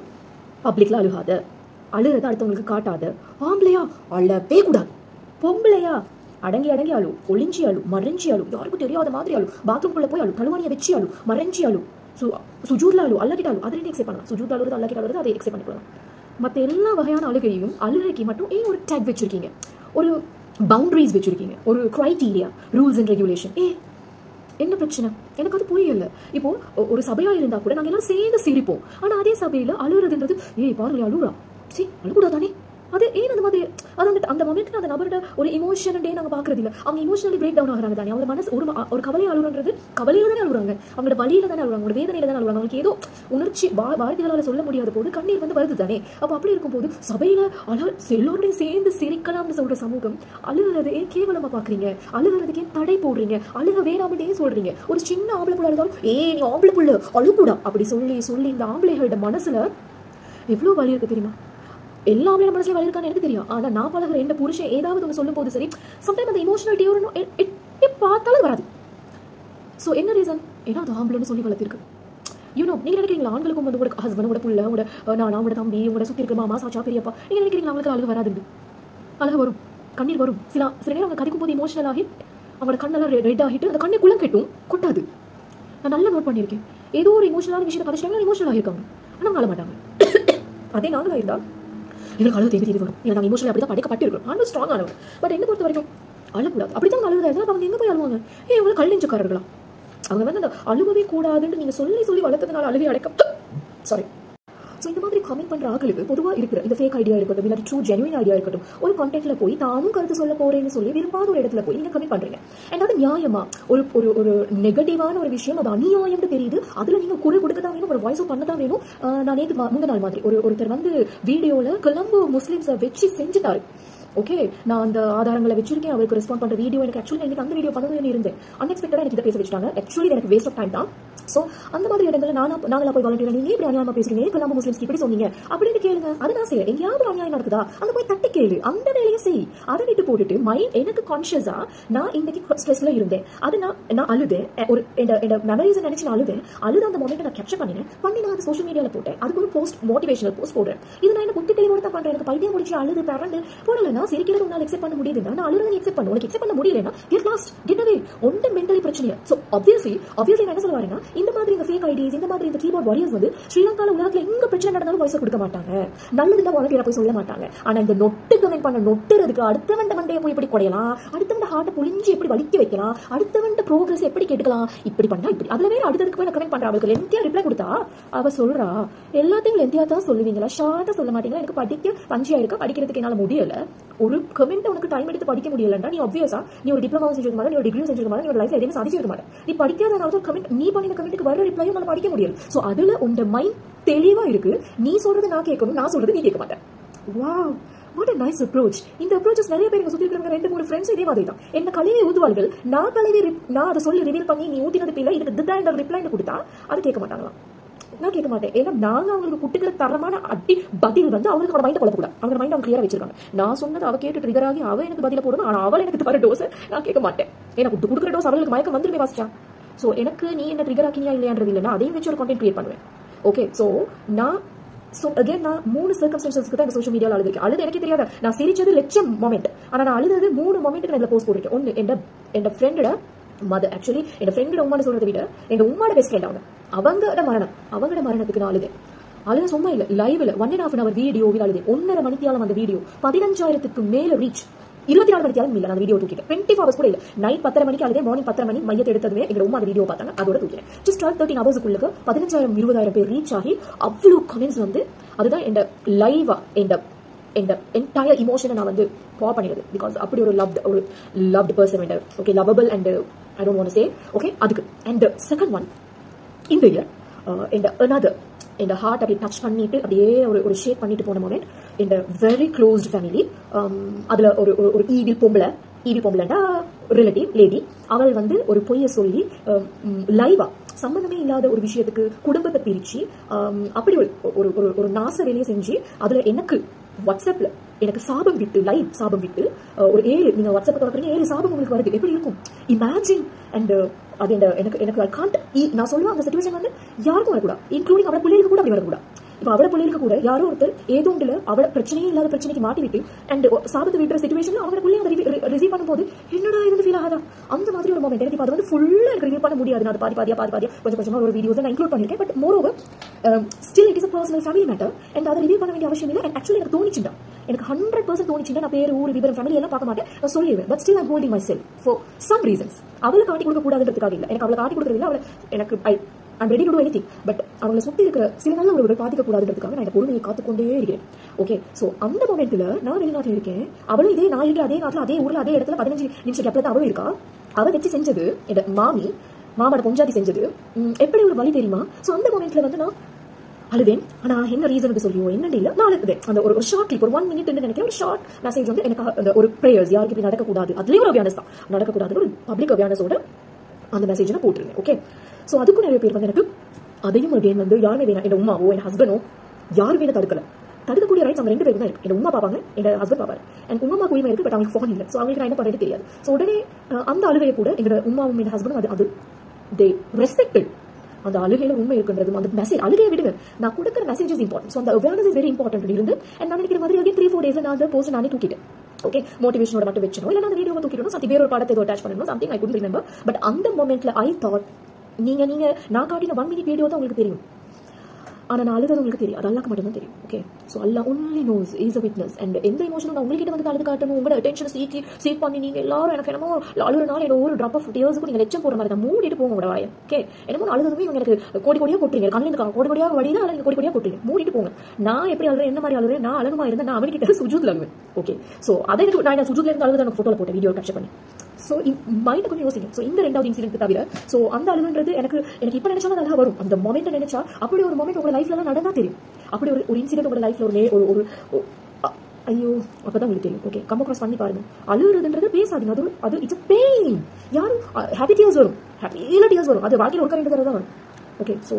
பப்ளிக்கில் அழுகாத, அழுறதை அடுத்தவங்களுக்கு காட்டாத. ஆம்பளையா அழவே கூடாது, பொம்பளையா அடங்கி அழு, ஒளிஞ்சி அழு, மறைஞ்சி அழு, யாருக்கும் தெரியாத மாதிரி அழு, பாத்ரூம்குள்ளே போய் அழு, தழுவானியை வச்சு அழு, மறைஞ்சி அழு, சுஜூரில் அழு, அல்லாக்கிட்ட அழு, அதை எக்ஸெப்ட் பண்ணலாம். சுஜூரில் அழுது அல்லாக்கிட்ட அழுது அதை எக்ஸெப்ட் பண்ணிக்கலாம். மற்ற எல்லா வகையான அழுகையும் அழுகைக்கு மட்டும் ஏன் ஒரு டேக் வச்சுருக்கீங்க, ஒரு பவுண்டரிஸ் வச்சுருக்கீங்க, ஒரு க்ரைட்டீரியா, ரூல்ஸ் அண்ட் ரெகுலேஷன்? என்ன பிரச்சனை? எனக்கு அது புரியல. இப்போது ஒரு சபையாக இருந்தால் கூட நாங்கள் எல்லாம் சேர்ந்து சிரிப்போம். ஆனால் அதே சபையில் அழுகிறதுன்றது பாருங்களே அழுறா, சரி அழுக்கூடாதானே, அது ஏன் அந்த மாதிரி? அது அந்த மொமெண்ட்டில் அந்த நபரோட ஒரு இமோஷனே நாங்கள் பார்க்குறது இல்லை. அவங்க இமோஷனலி பிரேக் டவுன் ஆகிறாங்க தானே. அவங்க மனசு ஒரு கவலையை அழுகுறது, கவலையில் தானே அழுகுறாங்க, அவங்களோட வழியில் தானே அழுகுறாங்க, அவங்களோட வேதனையில் தானே அழுகுறாங்க. அவங்களுக்கு ஏதோ உணர்ச்சி வார்த்தைகளால் சொல்ல முடியாத போது கண்ணீர் வந்து வருது தானே. அப்போ அப்படி இருக்கும்போது சபையில் எல்லோருடையும் சேர்ந்து சிரிக்கலாம்னு சொல்கிற சமூகம் அழுகிறது ஏன் கேவலமாக பார்க்குறீங்க? அழுகிறதுக்கு ஏன் தடை போடுறீங்க? அழுக வேணாமட்டே சொல்கிறீங்க. ஒரு சின்ன ஆம்பளை புள்ள அழுதாலும் நீ ஆம்பளை புள்ள அழுக்கூடா அப்படி சொல்லி இந்த ஆம்பளைகளோட மனசில் எவ்வளோ வலி இருக்குது தெரியுமா? எல்லாமே மனசுல வலி இருக்கான்னு எனக்கு தெரியும். ஆனால் நான் பழகிற எந்த புருஷன் ஏதாவது ஒன்று சொல்லும் போது சரி, சம்டைம் அந்த இமோஷனல் டீவரணும் பார்த்தாலும் வராது. ஸோ என்ன ரீசன்? ஏன்னா அது ஆம்பளைன்னு சொல்லி வளர்த்திருக்கு. நீங்கள் நினைக்கிறீங்களா ஆண்களுக்கும் வந்து உங்களோட ஹஸ்பண்ட், உங்களோட புள்ள, உங்களோட நான், உங்களோட தம்பி, உங்களோட சுற்றி இருக்க மாமா, சாச்சா, பெரியப்பா, நீங்கள் நினைக்கிறீங்களா அவங்களுக்கு அழுக வராதுண்டு? அழுக வரும், கண்ணீர் வரும். சில நேரம் அவங்க கடிக்கும் போது இமோஷனல் ஆகி அவங்களோட கண்ணெல்லாம் ரெட் ஆகிட்டு அந்த கண்ணை குளம் கட்டும், கொட்டாது. நான் நல்லா நோட் பண்ணியிருக்கேன். ஏதோ ஒரு இமோஷனலான விஷயத்தை கதைச்சிட்டாங்க, இமோஷனல் ஆகியிருக்காங்க, ஆனால் அழ மாட்டாங்க. அதே நாங்களாக இருந்தால் இவங்களுக்கு அழுது தேடி வரும். ஏன்னா நாங்கள் இமோஷனல் அப்படி தான் படைக்கப்பட்டிருக்கோம். ஆண்கள் ஸ்ட்ராங் ஆனவங்க. பட் என்ன பொறுத்த வரைக்கும் அழக்கூடாது. அப்படி தான் அழுகுதா இருந்தால் அவங்க எங்கே போய் அழுவாங்க? இவங்க கல்லிஞ்சக்காரர்களா? அவங்க வந்து அந்த அழுகவே கூடாதுன்னு நீங்கள் சொல்லி வளர்த்ததுனால அழுகை அடைக்க சாரி. ஸோ இந்த மாதிரி கமெண்ட் பண்ணுற ஆட்களுக்கு பொதுவாக இருக்கிற இந்த ஃபேக் ஐடியா இருக்கட்டும், இல்லை ட்ரூ ஜென்யூன் ஐடியா இருக்கட்டும், ஒரு கான்டென்ட்ல போய் தானும் கருத்து சொல்ல போறேன்னு சொல்லி விரும்பாத ஒரு இடத்துல போய் நீங்கள் கமெண்ட் பண்ணுறீங்க. அண்ட் அது நியாயமா? ஒரு நெகட்டிவான ஒரு விஷயம், அது அநியாயம்னு தெரியுது. அதில் நீங்கள் குரல் கொடுக்க தான் வேணும், ஒரு வாய்ஸும் பண்ண தான் வேணும். நான் நேற்று முந்த நாள் மாதிரி ஒருத்தர் வந்து வீடியோவில் கொலம்போ முஸ்லீம்ஸை வச்சு செஞ்சுட்டாரு. ஓகே, நான் அந்த ஆதாரங்களை வச்சிருக்கேன். அவருக்கு ரெஸ்பாண்ட் பண்ணுற வீடியோ எனக்கு ஆக்சுவலி எனக்கு அந்த வீடியோ பண்ணணும்னு இருந்தேன். அன்எக்ஸ்பெக்டடாக எனக்கு இதை பேச வச்சுட்டாங்க. ஆக்சுவலி எனக்கு வேஸ்ட் ஆஃப் டைம் தான். ஸோ அந்த மாதிரி இடங்களில் நாங்களா போய் வாலண்டியர் நீங்கள் இப்படி அநியாயமாக பேசுறீங்க, இப்போ நம்ம முஸ்லிம்ஸ்க்கு இப்படி சொன்னீங்க அப்படின்னு கேளுங்க. அது நான் செய்ய எங்கேயாவது அநியாயம் நடக்குதா அங்கே போய் தட்டி கேளு, அந்த வேலையை செய். அதை விட்டு போட்டுட்டு மைண்ட் எனக்கு கான்ஷியஸா நான் இன்னைக்கு ஸ்ட்ரெஸ்ல இருந்தேன், அது நான் அழுதேன், ஒரு மெமரிஸ் நினைச்சு நான் அழுது அந்த மொமெண்ட் நான் கேப்சர் பண்ணி நான் அதை சோஷியல் மீடியாவில் போட்டேன். அதுக்கு ஒரு போஸ்ட் மோட்டிவேஷனல் போஸ்ட் போடுறேன். இது நான் என்ன புத்தி தெளிவோட தான் பண்றேன். எனக்கு பைத்தியம் முடிச்சு அழுது பரண்டு போடலன்னா சிரிக்கிறது உன்னால எக்ஸெப்ட் பண்ண முடியுதுன்னா நான் அழுது எக்ஸெப்ட் பண்ண உனக்கு எக்ஸெப்ட் பண்ண முடியலன்னா கெட் லாஸ்ட் கெட் அவே ஒன்று மென்டலி பிரச்சனை. ஸோ ஆப்வியஸ்லி நான் என்ன சொல்ல வரேன்னா இந்த மாதிரி இந்த ஃபேக் ஐடிஸ் இந்த மாதிரி இந்த கீபோர்ட் வாரியர்ஸ் வந்து ஸ்ரீலங்கால உலகத்தில் எங்க பிரச்சனை நடந்தாலும் வாய்ஸ் கொடுக்க மாட்டாங்க, நல்லதுதான் வாலண்டியரா போய் சொல்ல மாட்டாங்க. ஆனா இந்த நொட்டு கமெண்ட் பண்ண நொட்டுறதுக்கு அடுத்தவன் மண்டையை போய் எப்படி குடையலாம், அடுத்தவன் ஹார்ட்டை புளிஞ்சு எப்படி வலிக்க வைக்கலாம், அடுத்தவன் ப்ரோக்ரஸ் எப்படி கேட்கலாம், இப்படி பண்ணா இப்படி அதுல வேற அடுத்ததுக்கு போய் கமெண்ட் பண்றா. அவளுக்கு லென்த்தியா ரிப்ளை கொடுத்தா அவ சொல்றா எல்லாத்தையும் லென்த்தியா தான் சொல்லுவீங்களா, ஷார்ட்டா சொல்ல மாட்டீங்களா, எனக்கு படிக்க பஞ்சியா இருக்கா, படிக்கிறதுக்கு என்னால முடியல, ஒரு கமெண்ட் உனக்கு டைம் எடுத்து படிக்க முடியலன்னா நீ ஆப்வியஸா நீ ஒரு டிப்ளமா செஞ்சிருக்க மாதிரி, நீ ஒரு டிகிரி செஞ்சிருக்க மாதிரி, நீ ஒரு லைஃப்ல எதுவுமே சாதிச்சிருக்க மாட்டேன். நீ படிக்காதனால கமெண்ட் நீ பண்ணின கமெண்ட்டுக்கு வர ரிப்ளையும் உன்னால படிக்க முடியல. ஸோ அதுல உங்க மைண்ட் தெளிவா இருக்கு, நீ சொல்றது நான் கேட்கணும், நான் சொல்றது நீ கேட்க மாட்டேன். Wow, what a nice approach. இந்த அப்ரோச்சஸ் நிறைய பேர் சுத்தி இருக்கிறவங்க 2-3 ஃப்ரெண்ட்ஸ் இதே மாதிரி தான். என்ன கலையை ஊதுவார்கள், நான் அதை சொல்லி ரிவீல் பண்ணி நீ ஊத்தினது பிள்ளை இதுக்கு திட்டா என்ற ரிப்ளை கொடுத்தா அது கேட்க மாட்டாங்களாம். நான் கேட்க மாட்டேன். ஏன்னா நாங்க அவங்களுக்கு குட்டுக்கிற தரமான அடி பதில் வந்து அவங்களுக்கு அவட மைண்ட் குழப்பக்கூடாது. அவங்க மைண்ட் அவங்க கிளியரா வச்சிருக்காங்க. நான் சொன்னது அவ கேட்டு ட்ரிகர் ஆகி அவ எனக்கு பதில போடணும், ஆனா அவள் எனக்கு தர டோஸ் நான் கேட்க மாட்டேன். எனக்கு கொடுக்குற டோஸ் அவங்களுக்கு மயக்கம் வந்துருமே வாசிச்சா. ஸோ எனக்கு நீ என்ன ட்ரிகர் ஆக்கினியா இல்லையான்றது இல்லை, நான் அதையும் வச்சு ஒரு கான்டென்ட் கிரியேட் பண்ணுவேன். ஓகே, ஸோ நான் அகைன் நான் 3 சர்க்கம்ஸ்டன்சஸ்க்கு தான் சோஷியல் மீடியாவில் அழுதுருக்கேன். அழுது எனக்கு தெரியாத நான் சிரிச்சது லட்சம் மொமெண்ட், ஆனால் நான் அழுது 3 மொமெண்ட்டுக்கு நான் போஸ்ட் போட்டிருக்கேன். ஒன்று என் ஃப்ரெண்டோட மதர், ஆக்சுவலி என் ஃப்ரெண்டோட உமான்னு சொல்றதை விட என் உமாட பெஸ்ட் ஃப்ரெண்ட் அவங்களோட மரணத்துக்கு நான் அழுது சும்மா இல்லை, லைவ்ல 1.5 hour வீடியோவில் அழுது 1.5 மணித்தியாலம் அந்த வீடியோ 15,000க்கு மேல ரீச், 24 மணித்தியாலும் இல்லை. அந்த வீடியோ தூக்கிட்டேன். 24 hours கூட இல்லை. நைட் 10:30 மணிக்கு அழுதே, மார்னிங் 10:30 மணி மையத்தை எடுத்ததுமே எங்க உமா அந்த வீடியோ பார்த்தாங்க, அதோட தூக்கிட்டேன். ஜஸ்ட் 12-13 ஹவர்ஸ்க்குள்ளுக்கு 15,000-20,000 பேர் ரீச் ஆகி அவ்வளோ கமெண்ட்ஸ் வந்து அதுதான் என் லைவா என் என்டையர் இமோஷனை நான் வந்து பாப் பண்ணிடுது. பிகாஸ் அப்படி ஒரு loved person N okay lovable and I don't want say okay அதுக்கு. அண்ட் செகண்ட் ஒன் இந்த இயர் இந்த ஹார்ட் அப்படி டச் பண்ணிட்டு அப்படியே ஒரு ஷேக் பண்ணிட்டு போன மொமெண்ட் இந்த வெரி க்ளோஸ்ட் ஃபேமிலி. அதுல ஒரு ஈவில் பொம்பளைண்டா ரிலேட்டிவ் லேடி, அவள் வந்து ஒரு பொய்யை சொல்லி லைவா சம்பந்தமே இல்லாத ஒரு விஷயத்துக்கு குடும்பத்தை பிரிச்சு அப்படி ஒரு நாச வேலையை செஞ்சு அதுல எனக்கு வாட்ஸ்அப்ல எனக்கு சாபம் விட்டு லைவ் சாபம் விட்டு ஒரு 7 நீங்க வாட்ஸ்அப் தொடர்றீங்க 7 சாபம் உங்களுக்கு வருது, எப்படி இருக்கும் இமேஜின். அண்ட் அது எனக்கு ஐ காண்ட் நான் சொல்லுவேன் அந்த சிச்சுவேஷன் வந்து யாருக்கும் வரக்கூடாது, இன்க்ளூடிங் அவளை பிள்ளைகளுக்கு கூட அப்படி வரக்கூடாது. இப்போ அவளை பிள்ளைகளுக்கு கூட யாரோ ஒருத்தர் ஏதோ ஒன்றுல அவளை பிரச்சனையே இல்லாத பிரச்சனைக்கு மாட்டி விட்டு அண்ட் சாபத்தை விட்டுற சிச்சுவேஷன்ல அவங்க பிள்ளைங்க அதை ரிசீவ் பண்ணும்போது என்னடா இது ஃபீல் ஆகாதா, அந்த மாதிரி ஒரு மொமெண்ட். எனக்கு அது வந்து ஃபுல்லா எனக்கு ரிவ்யூ பண்ண முடியாது, நான் பாதியா கொஞ்சம் கொஞ்சமா ஒரு வீடியோஸ் நான் இன்க்ளூட் பண்ணிருக்கேன். But more over still it is a personal family matter and அதை ரிவ்யூ பண்ண வேண்டிய அவசியம் இல்லை. அண்ட் ஆக்சுவலி எனக்கு தோணிச்சுட்டா, எனக்கு 100% தோணிச்சுட்டா நான் பேர் ஊர் விவரம் ஃபேமிலி எல்லாம் பார்க்க மாட்டேன், நான் சொல்லிடுவேன். But still I'm holding myself for some reasons. அவளை காட்டி கொடுக்க கூடாதுன்றதுக்காக இல்லை, எனக்கு அவளை காட்டி கொடுக்கறது இல்லை, அவளை எனக்கு I'm ready to do anything. But அவங்களை சுற்றி இருக்கிற சில நல்ல ஒரு பாதிக்கக்கூடாதுன்றதுக்காக நான் பொறுமையை காத்துக்கொண்டே இருக்கிறேன். ஓகே, ஸோ அந்த மொமெண்ட்ல நான் வெளிநாட்டில் இருக்கேன், அவளும் இதே நான் இருக்கிற அதே நாட்டில் அதே ஊரில் அதே இடத்துல 15 நிமிஷம் கேப்ல தான் அவளும் இருக்கா. அவள் வச்சு செஞ்சது என் மாமாட பொஞ்சாதி செஞ்சது எப்படி ஒரு வழி தெரியுமா. ஸோ அந்த மொமெண்ட்ல வந்து நான் அழுதேன். ஆனா என்ன ரீசன் சொல்லியோ என்னன்னு இல்லை, நான் அழுதேன். அந்த ஒரு ஷார்ட் கிளிப் ஒரு 1 minute நினைக்கிறேன், ஒரு ஷார்ட் மெசேஜ் வந்து எனக்கு அந்த ஒரு ப்ரேயர்ஸ் யாருக்கு இப்படி நடக்கக்கூடாது, அதுலேயும் ஒரு அவேர்னஸ் தான், நடக்கக்கூடாது ஒரு பப்ளிக் அவேர்னஸோட அந்த மெசேஜ் நான் போட்டிருந்தேன். ஓகே, ஸோ அதுக்கும் நிறைய பேர் வந்து எனக்கு அதையும் அகைன் வந்து யாருமே வேணாம், என் உமாவோ என் ஹஸ்பண்டோ யாருமே தடுக்கக்கூடிய ரைட்ஸ் அவங்க 2 பேருக்கு தான் இருக்கு. என் உமா பாப்பாங்க, என் ஹஸ்பண்ட் பாப்பாரு. அண்ட் உமா உரிமை இருக்கு, பட் அவங்களுக்கு ஃபோன் இல்லை. ஸோ அவங்களுக்கு நான் என்ன பண்ணுறது தெரியாது. ஸோ உடனே அந்த அழுகையை கூட எங்களோட உமாவும் என் ஹஸ்பண்டும் அது தே ரெஸ்பெக்டட். அந்த அழுகையில உண்மை இருக்குன்றது அந்த மெசேஜ் அழுகையை விடுங்க, நான் கொடுக்குற மெசேஜ் இஸ் இம்பார்ட்டன்ட். ஸோ அந்த அவேர்னஸ் இஸ் வெரி இம்பார்ட்டன்ட் இருந்து அண்ட் நான் நினைக்கிற மாதிரி அகைன் 3-4 days நான் அந்த போஸ்ட் நானே தூக்கிட்டேன். ஓகே, மோட்டிவேஷனோட மட்டும் வச்சணும், இல்லை அந்த வீடியோ தூக்கிடணும், சத்தி வேற ஒரு பாடத்தை அட்டாச் பண்ணணும், something I could remember. But அந்த மொமெண்ட்ல ஐ தாட் நீங்க நான் காட்டின 1 minute வீடியோ தான் உங்களுக்கு தெரியும், ஆனா நான் அழுது உங்களுக்கு தெரியும், அது அல்லாஹ்க்கு மட்டும் தான் தெரியும். Okay, so Allah only nose is a witness. And எந்த இமோஷனும் நான் உங்ககிட்ட வந்து அழுது காட்டணும், உங்களோட அட்டென்ஷன் சீக் பண்ணி நீங்க எல்லாரும் எனக்கு என்னமோ அழுகுறனால என்னோட ஒரு ட்ராப் ஆஃப் டியர்ஸுக்கு நீங்க லட்சம் போற மாதிரி தான் மூடிட்டு போங்க உங்களோட வாயை. ஓகே, என்னமோ அழுதுமே இவங்க எனக்கு கோடியா கொட்டுறீங்க, கண்ணில் கோடியா வடியில அல்ல நீங்க கோடியா கொட்டுறீங்க, மூடிட்டு போங்க. நான் எப்படி அழுறேன், என்ன மாதிரி அழுறேன், நான் அழகமா இருந்தேன், நான் அவர்கிட்ட சுஜூத்ல அழுவேன். ஓகே, ஸோ அதை நான் சுஜூத்ல இருந்து அழுது எனக்கு ஃபோட்டோல போட்டேன், வீடியோ கேப்சர் பண்ணி. ஸோ மைண்டை கொஞ்சம் யோசிங்க. ஸோ இந்த 2வது இன்சிடென்ட் தவிர ஸோ அந்த அழுகுன்றது எனக்கு இப்போ நினைச்சாலும் நல்லா வரும். அந்த மொமெண்ட் நினைச்சா அப்படி ஒரு மொமெண்ட் உங்க லைஃப்ல நடந்தா தெரியும். அப்படி ஒரு இன்சிடென்ட் உங்க லைஃப்ல ஒரு ஐயோ அப்பதான் உங்களுக்கு தெரியும். ஓகே, கம் அக்ராஸ் பண்ணி பாருங்க. அழுகுறதுன்றது பேசாதீங்க. அது இட்ஸ் பெயின். யாரும் ஹாப்பி டீயர்ஸ் வரும், ஹாப்பியில டீயர்ஸ் வரும். அது வாழ்க்கையில் ஒரு 2 தடவை தான் வரும். ஓகே, ஸோ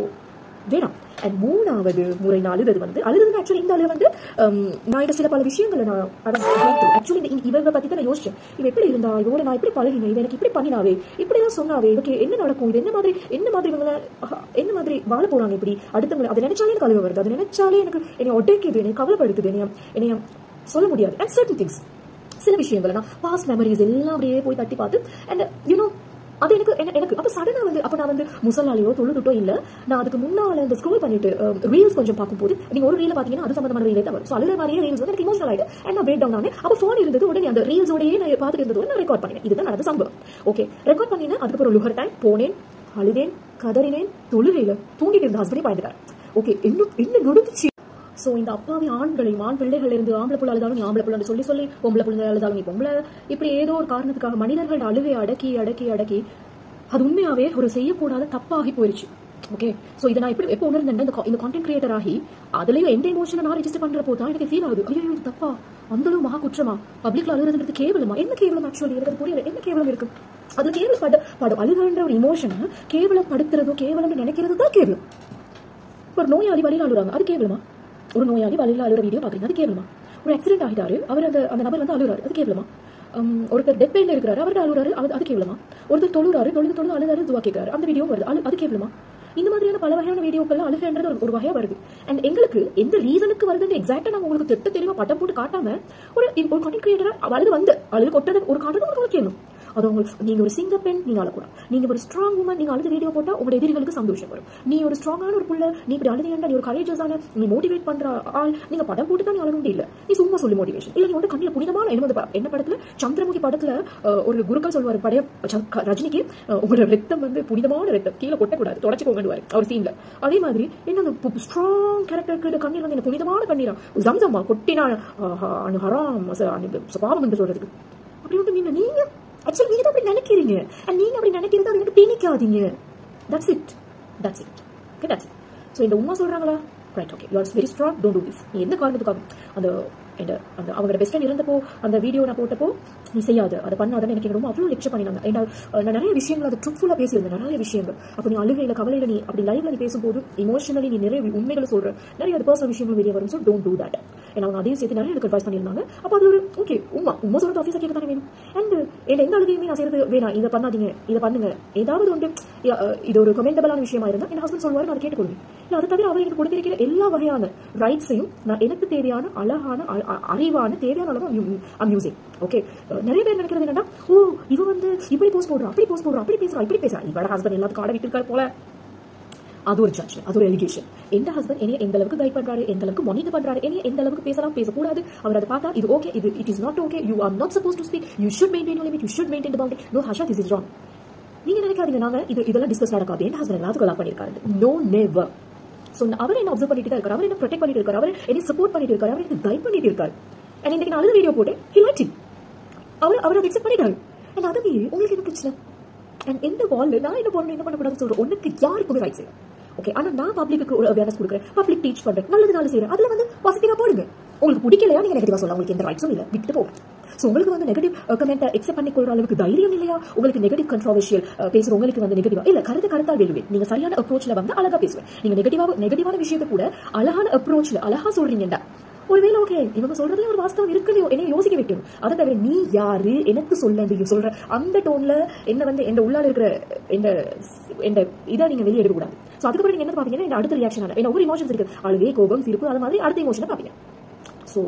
வேணாம். அண்ட் 3வது முறை நான் அழுதுன்னு ஆக்சுவலி இந்த அழுகு வந்து நான் சில பல விஷயங்களை நான் ஆக்சுவலி இவரை பற்றி தான் நான் யோசிச்சேன். இவ எப்படி இருந்தா, இவோட நான் எப்படி பழகினேன், இவ எனக்கு இப்படி பண்ணினாவே, இப்படிதான் சொன்னாவே, ஓகே என்ன நடக்கும், இது என்ன மாதிரி இவங்களை என்ன மாதிரி வாழ போறாங்க இப்படி அடுத்தவங்களை, அதை நினைச்சாலே எனக்கு அழுக வருது. அதை நினைச்சாலே எனக்கு என்னை உடைக்குது, என்னை கவலைப்படுத்துது, என்னைய சொல்ல முடியாது. அண்ட் சர்டன் திங்ஸ், சில விஷயங்கள் நான் பாஸ்ட் மெமரிஸ் எல்லாம் அப்படியே போய் தட்டி பார்த்து அண்ட் யூனோ அது எனக்கு அப்போ சடனாக வந்து அப்போ நான் வந்து முசல்லாலையோ தொழுதுட்டோ இல்லை. நான் அதுக்கு முன்னால் இந்த ஸ்க்ரோல் பண்ணிட்டு ரீல்ஸ் கொஞ்சம் பார்க்கும்போது நீங்கள் ஒரு ரீலை பார்த்தீங்கன்னா அது சம்பந்தமான ரீலே தான் வரும். ஸோ அழுகிற மாதிரியே ரீல்ஸ் வந்து எனக்கு இமோஷனல் ஆகிட்டு அண்ட் நான் பிரேக் டவுன் ஆனேன். அப்போ ஃபோன் இருந்தது, உடனே அந்த ரீல்ஸோடையே நான் பார்த்துட்டு இருந்தது நான் ரெக்கார்ட் பண்ணினேன். இதுதான் நடந்த சம்பவம். ஓகே, ரெக்கார்ட் பண்ணினேன். அதுக்கப்புறம் லுகர் டைம் போனேன், அழுதேன், கதறினேன், தொழுகையில் தூங்கிட்டு இருந்த ஹஸ்பண்டே பாய்ந்துட்டார். ஓகே, என்ன நொடுச்சு. ஸோ இந்த அப்பாவி ஆண்களையும் ஆண் பிள்ளைகள் இருந்து ஆம்பளை புள்ள அழுதாலும் நீ ஆம்பளை புள்ளன்னு சொல்லி பொம்பளை பிள்ளை அழுதாலும் நீ பொம்பளை, இப்படி ஏதோ ஒரு காரணத்துக்காக மனிதர்கள் அழுகை அடக்கி அது உண்மையாவே ஒரு செய்யக்கூடாத தப்பாகி போயிருச்சு. ஓகே, ஸோ இதை நான் எப்படி எப்போ உணர்ந்தேன், இந்த கான்டென்ட் கிரியேட்டர் ஆகி அதுலேயும் எந்த இமோஷனை நான் ரெஜிஸ்டர் பண்ணுறப்போ தான் எனக்கு ஃபீல் ஆகுது, ஐயோ இது தப்பா, அந்தளவு மகா குற்றமா, பப்ளிக்ல அழுகுறதுன்றது கேவலமா, என்ன கேவலம் ஆக்சுவலி எனக்கு புரியல, என்ன கேவலம் இருக்கு அது? கேவலப்படும் அழுகுன்ற ஒரு இமோஷனை கேவலப்படுத்துறதோ கேவலம்னு நினைக்கிறது தான் கேவலம். ஒரு நோயாளி வழியில் அழுறாங்க, அது கேவலமா? ஒரு நோயாளி வழியில் அழுகிற வீடியோ பார்க்குறீங்க, அது கேவலமா? ஒரு ஆக்சிடென்ட் ஆகிட்டாரு, அவர் அந்த நபர் வந்து அழுறாரு, அது கேவலமா? ஒருத்தர் டெத் பெயின்ல இருக்கிறாரு, அவர்கிட்ட அழுறாரு, அது கேவலமா? ஒருத்தர் தொழுது அழுதாரு துவா கேட்கிறாரு, அந்த வீடியோ வருது, அது கேவலமா? இந்த மாதிரியான பல வகையான வீடியோக்கள்லாம் அழுகைன்றது ஒரு வகையா வருது. அண்ட் எங்களுக்கு எந்த ரீசனுக்கு வருதுன்னு எக்ஸாக்டா நாங்கள் உங்களுக்கு திட்ட தெளிவாக பட்டம் போட்டு காட்டாம ஒரு கான்டென்ட் கிரியேட்டரா அழுது கொட்டது ஒரு காரணம் உங்களுக்கு கேட்கணும். அது உங்களுக்கு, நீங்க ஒரு சிங்க பெண், நீங்க அழக்கூடாது. நீங்க ஒரு ஸ்ட்ராங் உமன், நீங்க அழுது வீடியோ போட்டா உங்களோட எதிரிகளுக்கு சந்தோஷம் வரும். நீ ஒரு ஸ்ட்ராங்கான ஒரு புள்ள, நீ இப்படி அழுதியண்டா, நீ ஒரு கரேஜஸான, நீ மோட்டிவேட் பண்ற ஆள், நீங்க படம் போட்டு தான் நீ அழணும் இல்ல, நீ சும்மா சொல்லி மோட்டிவேஷன் இல்ல, நீ வந்து கண்ணில புனிதமான என்ன படத்துல சந்திரமுகி படத்துல ஒரு குருக்கள் சொல்லுவாரு படைய ரஜினிக்கு, உங்களோட ரத்தம் வந்து புனிதமான ரத்தம், கீழே கொட்டக்கூடாது, தொடச்சிக்கோங்க அவர் சீன்ல. அதே மாதிரி என்ன ஸ்ட்ராங் கேரக்டருக்கு கண்ணீர் வந்து என்ன புனிதமான கண்ணீரா ஜம்சம்மா கொட்டினா ஹராம் பாவம் என்று சொல்றதுக்கு அப்படி வந்து நீங்க ஆக்சுவலி நீங்க அப்படி நினைக்கிறீங்க. அண்ட் நீங்க அப்படி நினைக்கிறது அது எனக்கு திணிக்காதீங்க. That's it. Okay, that's it. So இந்த உண்மை சொல்றாங்களா, right, okay, you are very strong, don't do this. நீ எந்த காரணத்துக்காக அந்த அவங்களோட பெஸ்ட் ஃப்ரெண்ட் இருந்தப்போ அந்த வீடியோ நான் போட்டப்போ நீ செய்யாது, அதை பண்ணாதன்னு எனக்கு ரொம்ப அவ்வளோ லெக்சர் பண்ணினாங்க. நான் நிறைய விஷயங்கள் அதை ட்ரூத்ஃபுல்லாக பேசியிருந்தேன், நிறைய விஷயங்கள். அப்போ நீ அழுகையில் கவலையில் நீ அப்படி லைவ்ல நீ பேசும்போது இமோஷனலி நீ நிறைய உண்மைகளை சொல்ற, நிறைய அது பர்சனல் விஷயங்கள் வெளியே வரும். So don't do that. ஏன்னா அவங்க அதையும் சேர்த்து நிறைய எனக்கு அட்வைஸ் பண்ணியிருந்தாங்க. அப்போ அது ஒரு ஓகே உண்மை சொல்றது ஆஃபீஸாக கேட்க தானே வேணும். அண்ட் எந்த அழுகையுமே நான் செய்யறது வேணாம், இதை பண்ணாதீங்க, இதை பண்ணுங்க, ஏதாவது ஒன்று இது ஒரு கமெண்டபிளான விஷயமா இருந்தால் என் ஹஸ்பண்ட் சொல்லுவாரு, நான் கேட்டுக்கொள்வேன். இல்லை அதை தவிர அவர் எனக்கு கொடுத்திருக்கிற எல்லா வகையான ரைட்ஸையும் நான் எனக்கு தேவையான அழகான அறிவான தேவையான அளவு மியூசிக். ஓகே, நிறைய பேர் நினைக்கிறது என்னன்னா, ஓ இவ வந்து இப்படி போஸ்ட் போடுறா, அப்படி போஸ்ட் போடுறா, அப்படி பேசுறா, இப்படி பேசுறா, இவட ஹஸ்பண்ட் எல்லாத்துக்கும் ஆட விட்டுருக்காரு போல. அது ஒரு ஜட்ஜ், அது ஒரு எலிகேஷன். எந்த ஹஸ்பண்ட் என்னைய எந்த அளவுக்கு கைட் பண்றாரு, எந்த அளவுக்கு மானிட்டர் பண்றாரு, என்னைய எந்த அளவுக்கு பேசலாம் பேசக்கூடாது, அவர் அதை பார்த்தா இது ஓகே, இது it is not okay, you are not suppose to speak, you should maintain your limit, you should maintain the boundary. No Harsha, this is wrong. நீங்க நினைக்காதீங்க நாங்க இதெல்லாம் டிஸ்கஸ் நடக்காது, என் ஹஸ்பண்ட் எல்லாத்துக்கும் அலோவ் பண்ணிருக்காரு. No, never. ஸோ அவர் என்ன அப்சர்வ் பண்ணிட்டு தான் இருக்காரு, அவர் என்ன ப்ரொடெக்ட் பண்ணிட்டு இருக்காரு, அவர் என்ன சப்போர்ட் பண்ணிட்டு இருக்காரு, அவர் என்ன கைட் பண்ணிட்டு இருக்காரு. அண்ட் இன்னைக்கு நான் அழுது வீடியோ போட்டு ஹி லைக்ட் இட், அவர் அதை அக்செப்ட் பண்ணிட்டாரு. அண்ட் அதுவே உங்களுக்கு என்ன பிரச்சனை? அண்ட் எந்த வால்ல நான் என்ன போறேன் என்ன பண்ணக்கூடாதுன்னு சொல்றேன், உனக்கு யாருக்குமே ரைட் செய்யும். ஓகே, ஆனா நான் பப்ளிக்கு ஒரு அவேர்னஸ் கொடுக்குறேன், பப்ளிக் டீச் பண்றேன், நல்லது செய்யறேன், அதுல வந்து பாசிட்டிவா போடுங்க. உங்களுக்கு பிடிக்கலையா நீங்க நெகட்டிவா சொல்லலாம், உங்களுக்கு எந்த ரைட்ஸும் இல்லை, விட்டு போங்க. ஸோ உங்களுக்கு வந்து நெகட்டிவ் கமெண்ட் அக்செப்ட் பண்ணிக்கொள்ற அளவுக்கு தைரியம் இல்லையா? உங்களுக்கு நெகட்டிவ் கண்ட்ரோவர்ஷியல் பேசுற உங்களுக்கு வந்து நெகட்டிவா இல்ல, கருத்தால் வெல்லுவேன். நீங்க சரியான அப்ரோச்ல வந்து அழகா பேசுவேன். நீங்க நெகட்டிவான விஷயத்தை கூட அழகான அப்ரோச்ல அழகா சொல்றீங்கடா. ஒருவேளை ஓகே இவங்க சொல்றதே ஒரு வாஸ்தவம் இருக்குன்னு என்ன யோசிக்க வைக்கணும். அதை தவிர நீ யாரு எனக்கு சொல்ல சொல்ற அந்த டோன்ல என்ன வந்து எந்த உள்ளால இருக்கிற எந்த இதை நீங்க வெளியே எடுக்க கூடாது. ஸோ அதுக்கப்புறம் நீங்க என்ன பாப்பீங்கன்னா அடுத்த ரியாக்ஷன் என்ன ஒரு இமோஷன்ஸ் இருக்கு, அழுவே, கோபம், சிரிப்பு, அது மாதிரி அடுத்த இமோஷனை பாப்பீங்க. ஸோ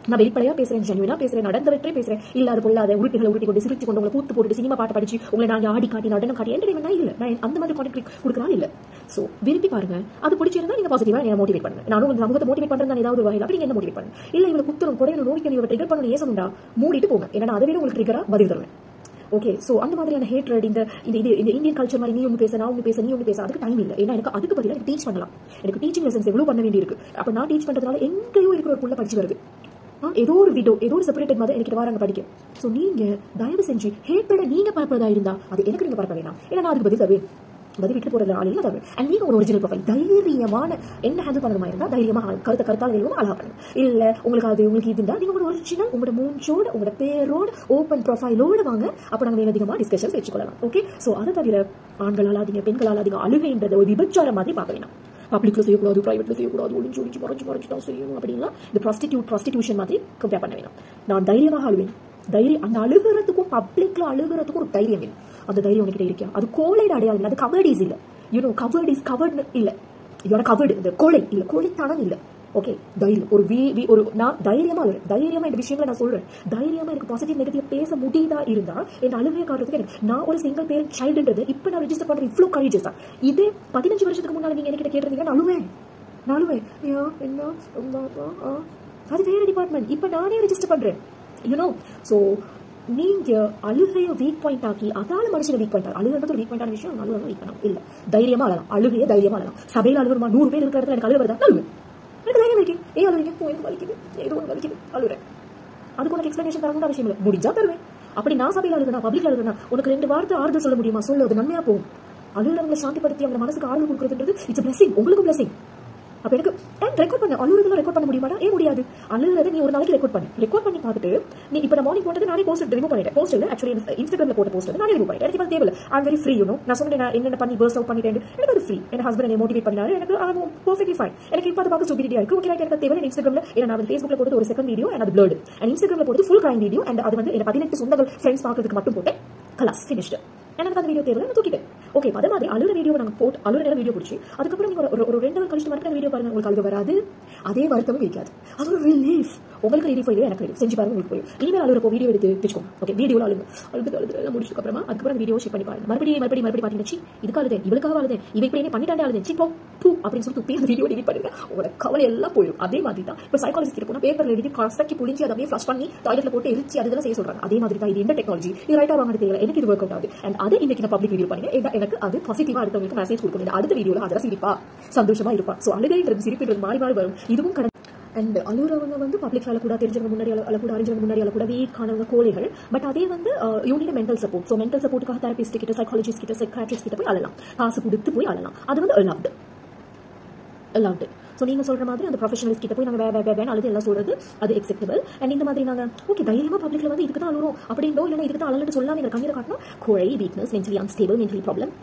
நான் வெளிப்படையா பேசுறேன், ஜென்யூனா பேசுறேன், நடந்தவற்றை பேசுறேன். இல்லாத பொல்லாத உருட்டுகளை உருட்டி கொண்டு சிரிச்சு கொண்டு உங்களை கூத்து போட்டு சினிமா பாட்டு படிச்சு உங்களை நான் ஆடி காட்டி நடனம் காட்டி என்டர்டைன்மெண்ட் இல்ல. நான் அந்த மாதிரி கான்டெக்ட் கொடுக்குறான் இல்ல. சோ விரும்பி பாருங்க, அது பிடிச்சிருந்தா நீங்க பாசிட்டிவா என்ன மோட்டிவேட் பண்ணுங்க. நானும் உங்க சமூகத்தை மோட்டிவேட் பண்றேன் ஏதாவது ஒரு வகையில் அப்படி நீங்க என்ன மோட்டிவேட் பண்ணுங்க. இல்ல இவங்களை குத்தணும் கொடையணும் நோய்க்கணும் இவரை ட்ரிகர் பண்ணணும் ஏசணும்டா மூடிட்டு போங்க. ஏன்னா அதை விட உங்களுக்கு ட்ரிகரா பதில் தருவேன். ஓகே, சோ அந்த மாதிரியான ஹேட்ரட் இந்த இந்தியன் கல்ச்சர் மாதிரி நீ ஒன்று பேச நான் ஒன்று பேச நீ ஒன்று பேச அதுக்கு டைம் இல்லை. ஏன்னா எனக்கு அதுக்கு பதிலாக எனக்கு டீச் பண்ணலாம். எனக்கு டீச்சிங் லெசன்ஸ் எவ்வளவு பண்ண வேண்டி இருக்கு. அப்ப நான் டீச் பண்றதுனால எங்கேயோ இருக்கிற ஒரு புள்ள படிச்சு வருது, ஏதோ ஒரு வீடியோ ஏதோ ஒரு செப்பரேட்டட் மாதிரி எனக்கு வராங்க படிக்க. ஸோ நீங்க தயவு செஞ்சு ஹேட்ரட நீங்க பரப்புறதா இருந்தா அது எனக்கு நீங்க பரப்ப வேணாம். ஏன்னா நான் அதுக்கு பதில் தருவேன். அதாவது விட்டு போகிறது ஆள் இல்லை தவிர. அண்ட் நீங்கள் ஒரு ஒரிஜினல் ப்ரொஃபைல் தைரியமான என்ன ஹேண்டில் பண்ணுற மாதிரி இருந்தால் தைரியமாக கருத்தால் வெளியும் அழகா பண்ணுங்க. இல்லை உங்களுக்கு இது இருந்தால் நீங்கள் ஒரு ஒரிஜினல் உங்களோட மூஞ்சோட உங்களோட பேரோட ஓப்பன் ப்ரொஃபைலோடு வாங்க. அப்போ நாங்கள் மேலதிகமாக டிஸ்கஷன்ஸ் வச்சுக்கொள்ளலாம். ஓகே, ஸோ அதை தவிர ஆண்கள் ஆளாதீங்க, பெண்கள் ஆளாதீங்க, அழுகைன்றது ஒரு விபச்சாரம் மாதிரி பார்க்க வேணாம். பப்ளிக்ல செய்யக்கூடாது, பிரைவேட்ல செய்யக்கூடாது, ஒளிஞ்சு மறைச்சு தான் செய்யணும் அப்படின்னா இந்த ப்ராஸ்டிடியூஷன் மாதிரி கம்பேர் பண்ண வேணாம். நான் தைரியமாக அழுவேன். அந்த அழுகிறதுக்கும் பப்ளிக்ல அழுகிறதுக்கும் ஒரு தைரியம் வேணும். அந்த தைரியம் உங்ககிட்ட இருக்கா? அது கோழையோட அடையாளம் இல்லை, அது கவர்ட் இல்லை. கவர்ட் இஸ் கவர்ட் இல்லை, இதோட கவர்டு இந்த கோழை இல்லை, கோழைத்தனம் இல்லை. ஓகே, தைரியம் ஒரு நான் தைரியமா இந்த விஷயங்களை நான் சொல்றேன். தைரியமா எனக்கு பாசிட்டிவ் நெகட்டிவ் பேச முடியுதா இருந்தா என் அழுகையை காட்டுறதுக்கு எனக்கு நான் ஒரு சிங்கிள் பேரண்ட் சைல்டுன்றது இப்போ நான் ரெஜிஸ்டர் பண்றேன். இவ்வளோ கரேஜஸ் தான். இதே 15 வருஷத்துக்கு முன்னாடி நீங்க என்கிட்ட கேட்டிருந்தீங்க, நான் அழுவேன். என்ன அது வேற டிபார்ட்மெண்ட். இப்போ நானே ரெஜிஸ்டர் பண்றேன். ஸோ நீங்க அழுகையை வீக் பாயிண்ட் ஆக்கி அதால மனுஷங்க வீக் பாயிண்ட் அழுகிறது ஒரு வீக் பாயிண்டான விஷயம். அழுகை வீக் பண்ணலாம் இல்லை, தைரியமா அழலாம். அழுகையை தைரியமா அழலாம். சபையில் அழுகுறமா 100 பேர் இருக்கிற இடத்துல எனக்கு அழுக வருதா? அழுவேன். எனக்கு தைரியம் இருக்கு. அழுவீங்க, எனக்கு வலிக்குது, ஏதோ ஒன்று வலிக்குது, அழுகிறேன். அதுக்கு உனக்கு எக்ஸ்பிளனேஷன் தரணும்னு அவசியம் இல்லை. முடிஞ்சா தருவேன். அப்படி நான் சபையில் அழுகுனா, பப்ளிக்ல அழுகுனா உனக்கு 2 வார்த்தை ஆறுதல் சொல்ல முடியுமா? சொல்லு, அது நன்மையா போகும். அழுகிறவங்களை சாந்திப்படுத்தி அவங்க மனசுக்கு ஆறுதல் கொடுக்குறதுன்றது இட்ஸ் பிளஸிங், உங்களுக்கு பிளஸிங். அப்போ எனக்கு ரெக்கார்ட் பண்ண அழுகுறதுலாம் ரெக்கார்ட் பண்ண முடியுமாடா? முடியாது. அழுகுறதை நீ ஒரு நாளைக்கு ரெக்கார்ட் பண்ணி பார்த்துட்டு நீ இப்போ நான் மார்னிங் போட்டது நானே போஸ்ட் ரிமூவ் பண்ணிட்டேன். போஸ்ட் இல்லை, ஆக்சுவலி இன்ஸ்டாகிராமில் போட்ட போஸ்ட் நானே ரிமூவ் பண்ணிட்டேன். எனக்கு தேவை. I am very free. நான் சொன்னேன் நான் என்ன பண்ணி பர்ஸ்ட் அவுட் பண்ணிட்டேன். எனக்கு அது ஃப்ரீ. என் ஹஸ்பண்ட் என்னை மோட்டிவேட் பண்ணாரு. எனக்கு பர்ஃபெக்ட்லி ஃபைன். எனக்கு இப்போ பார்க்க ஸ்டூபிடிட்டியா இருக்கு. ஓகே, எனக்கு தேவை. இன்ஸ்டாகிராமில் நான் ஃபேஸ்புக்கில் போட்டு ஒரு செகண்ட் வீடியோ அண்ட் அது பிளர்டு, அண்ட் இன்ஸ்டாகிராமில் போட்டு ஃபுல் கிரைம் வீடியோ, அண்ட் அது வந்து 18 சொந்தங்கள் ஃப்ரெண்ட்ஸ் பார்க்கறதுக்கு மட்டும் போட்டேன். கலாஸ் ஃபினிஷ்டு. எனக்கு அந்த வீடியோ தேவை, நான் தூக்கிட்டேன். ஓகே, அதே மாதிரி அழுகிற வீடியோ நாங்கள் போட்டு அழுகிற நேரம் வீடியோ பிடிச்சி அதுக்கப்புறம் நீங்கள் ஒரு 2 நாள் கழிச்சு மறுபடியும் வீடியோ பாருங்க, உங்களுக்கு அழுக வராது. அதே வருத்தமும் இருக்காது. அது ஒரு ரிலீஃப். உங்களுக்கு ரிலீஃப் ஆயிடும், எனக்கு ரிலீஃப். செஞ்சு பாருங்க, உங்களுக்கு போய் இனிமேல் அழுகிறப்போ வீடியோ எடுத்து வச்சுக்கோங்க. ஓகே, வீடியோவில் அழுது எல்லாம் முடிச்சதுக்கு அப்புறமா அதுக்கப்புறம் வீடியோ ஷேர் பண்ணி பாருங்க. மறுபடியும் பார்த்தீங்கன்னா இதுக்கு அழுதேன், இவளுக்காக அழுதேன், இவ இப்படி என்ன பண்ணிட்டாண்டே அழுதேன், சிப்போ பூ அப்படின்னு சொல்லி துப்பி அந்த வீடியோ டெலிட் பண்ணுங்க. உங்களோட கவலை எல்லாம் போயிடும். அதே மாதிரி தான் இப்போ சைக்காலஜிஸ்ட் கிட்ட போனால் பேப்பரில் எழுதி கசக்கி புளிஞ்சு அதை அப்படியே ஃப்ளஷ் பண்ணி டாய்லெட்ல போட்டு எரிச்சு அதெல்லாம் செய்ய சொல்றாங்க. அதே மாதிரி தான் இது எந்த டெக்னாலஜி, இது ரைட்டா வாங்க தெரியல, எனக்கு இது ஒர்க் அவுட் ஆகுது. அண்ட் அதை இன்னைக்கு நான் பப்ளிக் வீடியோ பண்ணி எனக்கு அது பாசிட்டிவா அடுத்தவங்களுக்கு மெசேஜ் கொடுக்கணும். அடுத்த வீடியோல அதெல்லாம் சிரிப்பா சந்தோஷமா இருப்பா. ஸோ அழுகைன்றது சிரிப்புன்றது மாறி வரும். இதுவும் அண்ட் அழுகிறவங்க வந்து பப்ளிக் அழக்கூடாது, தெரிஞ்சவங்க முன்னாடி அழக்கூடாது, அறிஞ்சவங்க முன்னாடி அழக்கூடாது, வீக்கானவங்க கோழைகள். பட் அதே வந்து you need mental support. So mental சப்போர்ட்டுக்காக தெரபிஸ்ட் கிட்ட, சைக்காலஜிஸ்ட் கிட்ட, சைக்காட்ரிஸ்ட் கிட்ட போய் அழலாம். காசு கொடுத்து போய் அழலாம். அது வந்து அலவுட். ஸோ நீங்கள் சொல்கிற மாதிரி அந்த ப்ரொஃபஷனல்ஸ் கிட்ட போய் நாங்கள் வேணும் அழுது எல்லாம் சொல்கிறது அது எக்ஸெப்டபிள். அண்ட் இந்த மாதிரி நாங்கள் ஓகே தைரியமாக பப்ளிக்கில் வந்து இதுக்கு தான் அழுகிறோம் அப்படின்றோ இல்லைன்னா இதுக்கு தான் அழகுன்னு சொல்லலாம். நீங்கள் கண்ணீரை காட்டணும். கோழை, weakness, mentally unstable, mentally problem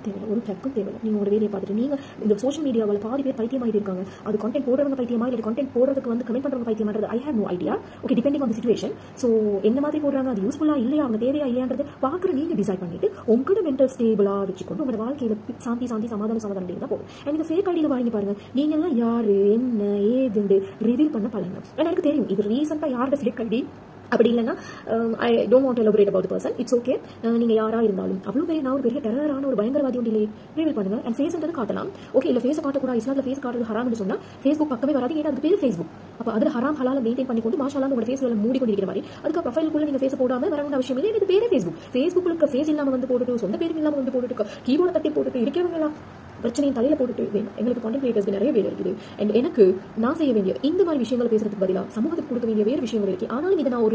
தேவையில்லை. ஒரு டக்கும் தேவையில்லை. நீங்கள் ஒரு வேலையை பார்த்துட்டு நீங்கள் இந்த சோஷியல் மீடியாவில் பாதி பேர் பைத்தியமாகிட்டு இருக்காங்க. அது கண்டென்ட் போடுறவங்க பைத்தியமா இல்லை கண்டென்ட் போடுறதுக்கு வந்து கமெண்ட் பண்ணுறவங்க பைத்தியமாகிறது I have no idea. Okay, depending on the situation. So என்ன மாதிரி போடுறாங்க, அது யூஸ்ஃபுல்லாக இல்லையா, அவங்க தேவையா இல்லையான்றது பார்க்குற நீங்கள் டிசைட் பண்ணிட்டு உங்களோட மென்டல் ஸ்டேபிளாக வச்சுக்கொண்டு உங்களோட வாழ்க்கையில் சாந்தி சமாதானம் தான் போகும். அண்ட் இந்த ஃபேக் ஐடியில் வாங்கி பாருங்க, நீங்கள்லாம் யார் என்ன ஏதுண்டு ரிவீல் பண்ண பழங்க. அண்ட் எனக்கு தெரியும் இது ரீசெண்டாக யாரோட ஃபேக் ஐடி அப்படி இல்லைன்னா I don't want to elaborate about the person. It's okay. நீங்கள் யாராக இருந்தாலும் அவ்வளோ பெரிய நான் ஒரு பெரிய டெரரான ஒரு பயங்கரவாதி ஒன்றிலே ரிவீல் பண்ணுங்க. அண்ட் ஃபேஸ்ன்றது காட்டலாம். ஓகே, இல்லை ஃபேஸை காட்டக்கூடாது, இஸ்லாமில் ஃபேஸ் காட்டுறது ஹராம்னு சொன்னால் ஃபேஸ்புக் பக்கமே வராது. ஏன்னா அதுக்கு பேர் ஃபேஸ்புக். அப்போ அதில் ஹராம் ஹலால மெயின்டைன் பண்ணி கொண்டு மாஷாலாம் உங்களோட ஃபேஸ்ல மூடி கொண்டிருக்கிற மாதிரி அதுக்கு ப்ரொஃபைலுக்குள்ள நீங்கள் ஃபேஸ் போடாமல் வரணும் அவசியம் இல்லை. இது பேரே ஃபேஸ்புக். ஃபேஸ்புக்கு ஃபேஸ் இல்லாமல் வந்து போட்டுட்டு சொந்த பேரும் இல்லாமல் வந்து போட்டுட்டு கீபோர்டை தட்டி போட்டுட்டு இருக்கிறவங்களா பிரச்சனையும் தலையில் போட்டுட்டு வேணும். எங்களுக்கு கான்டென்ட் கிரியேட்டர்ஸ்க்கு நிறைய வேலை இருக்குது. அண்ட் எனக்கு நான் செய்ய வேண்டிய இந்த மாதிரி விஷயங்களை பேசுறதுக்கு பதிலாக சமூகத்துக்கு கொடுக்க வேண்டிய வேறு விஷயங்கள் இருக்குது. ஆனாலும் இதை நான்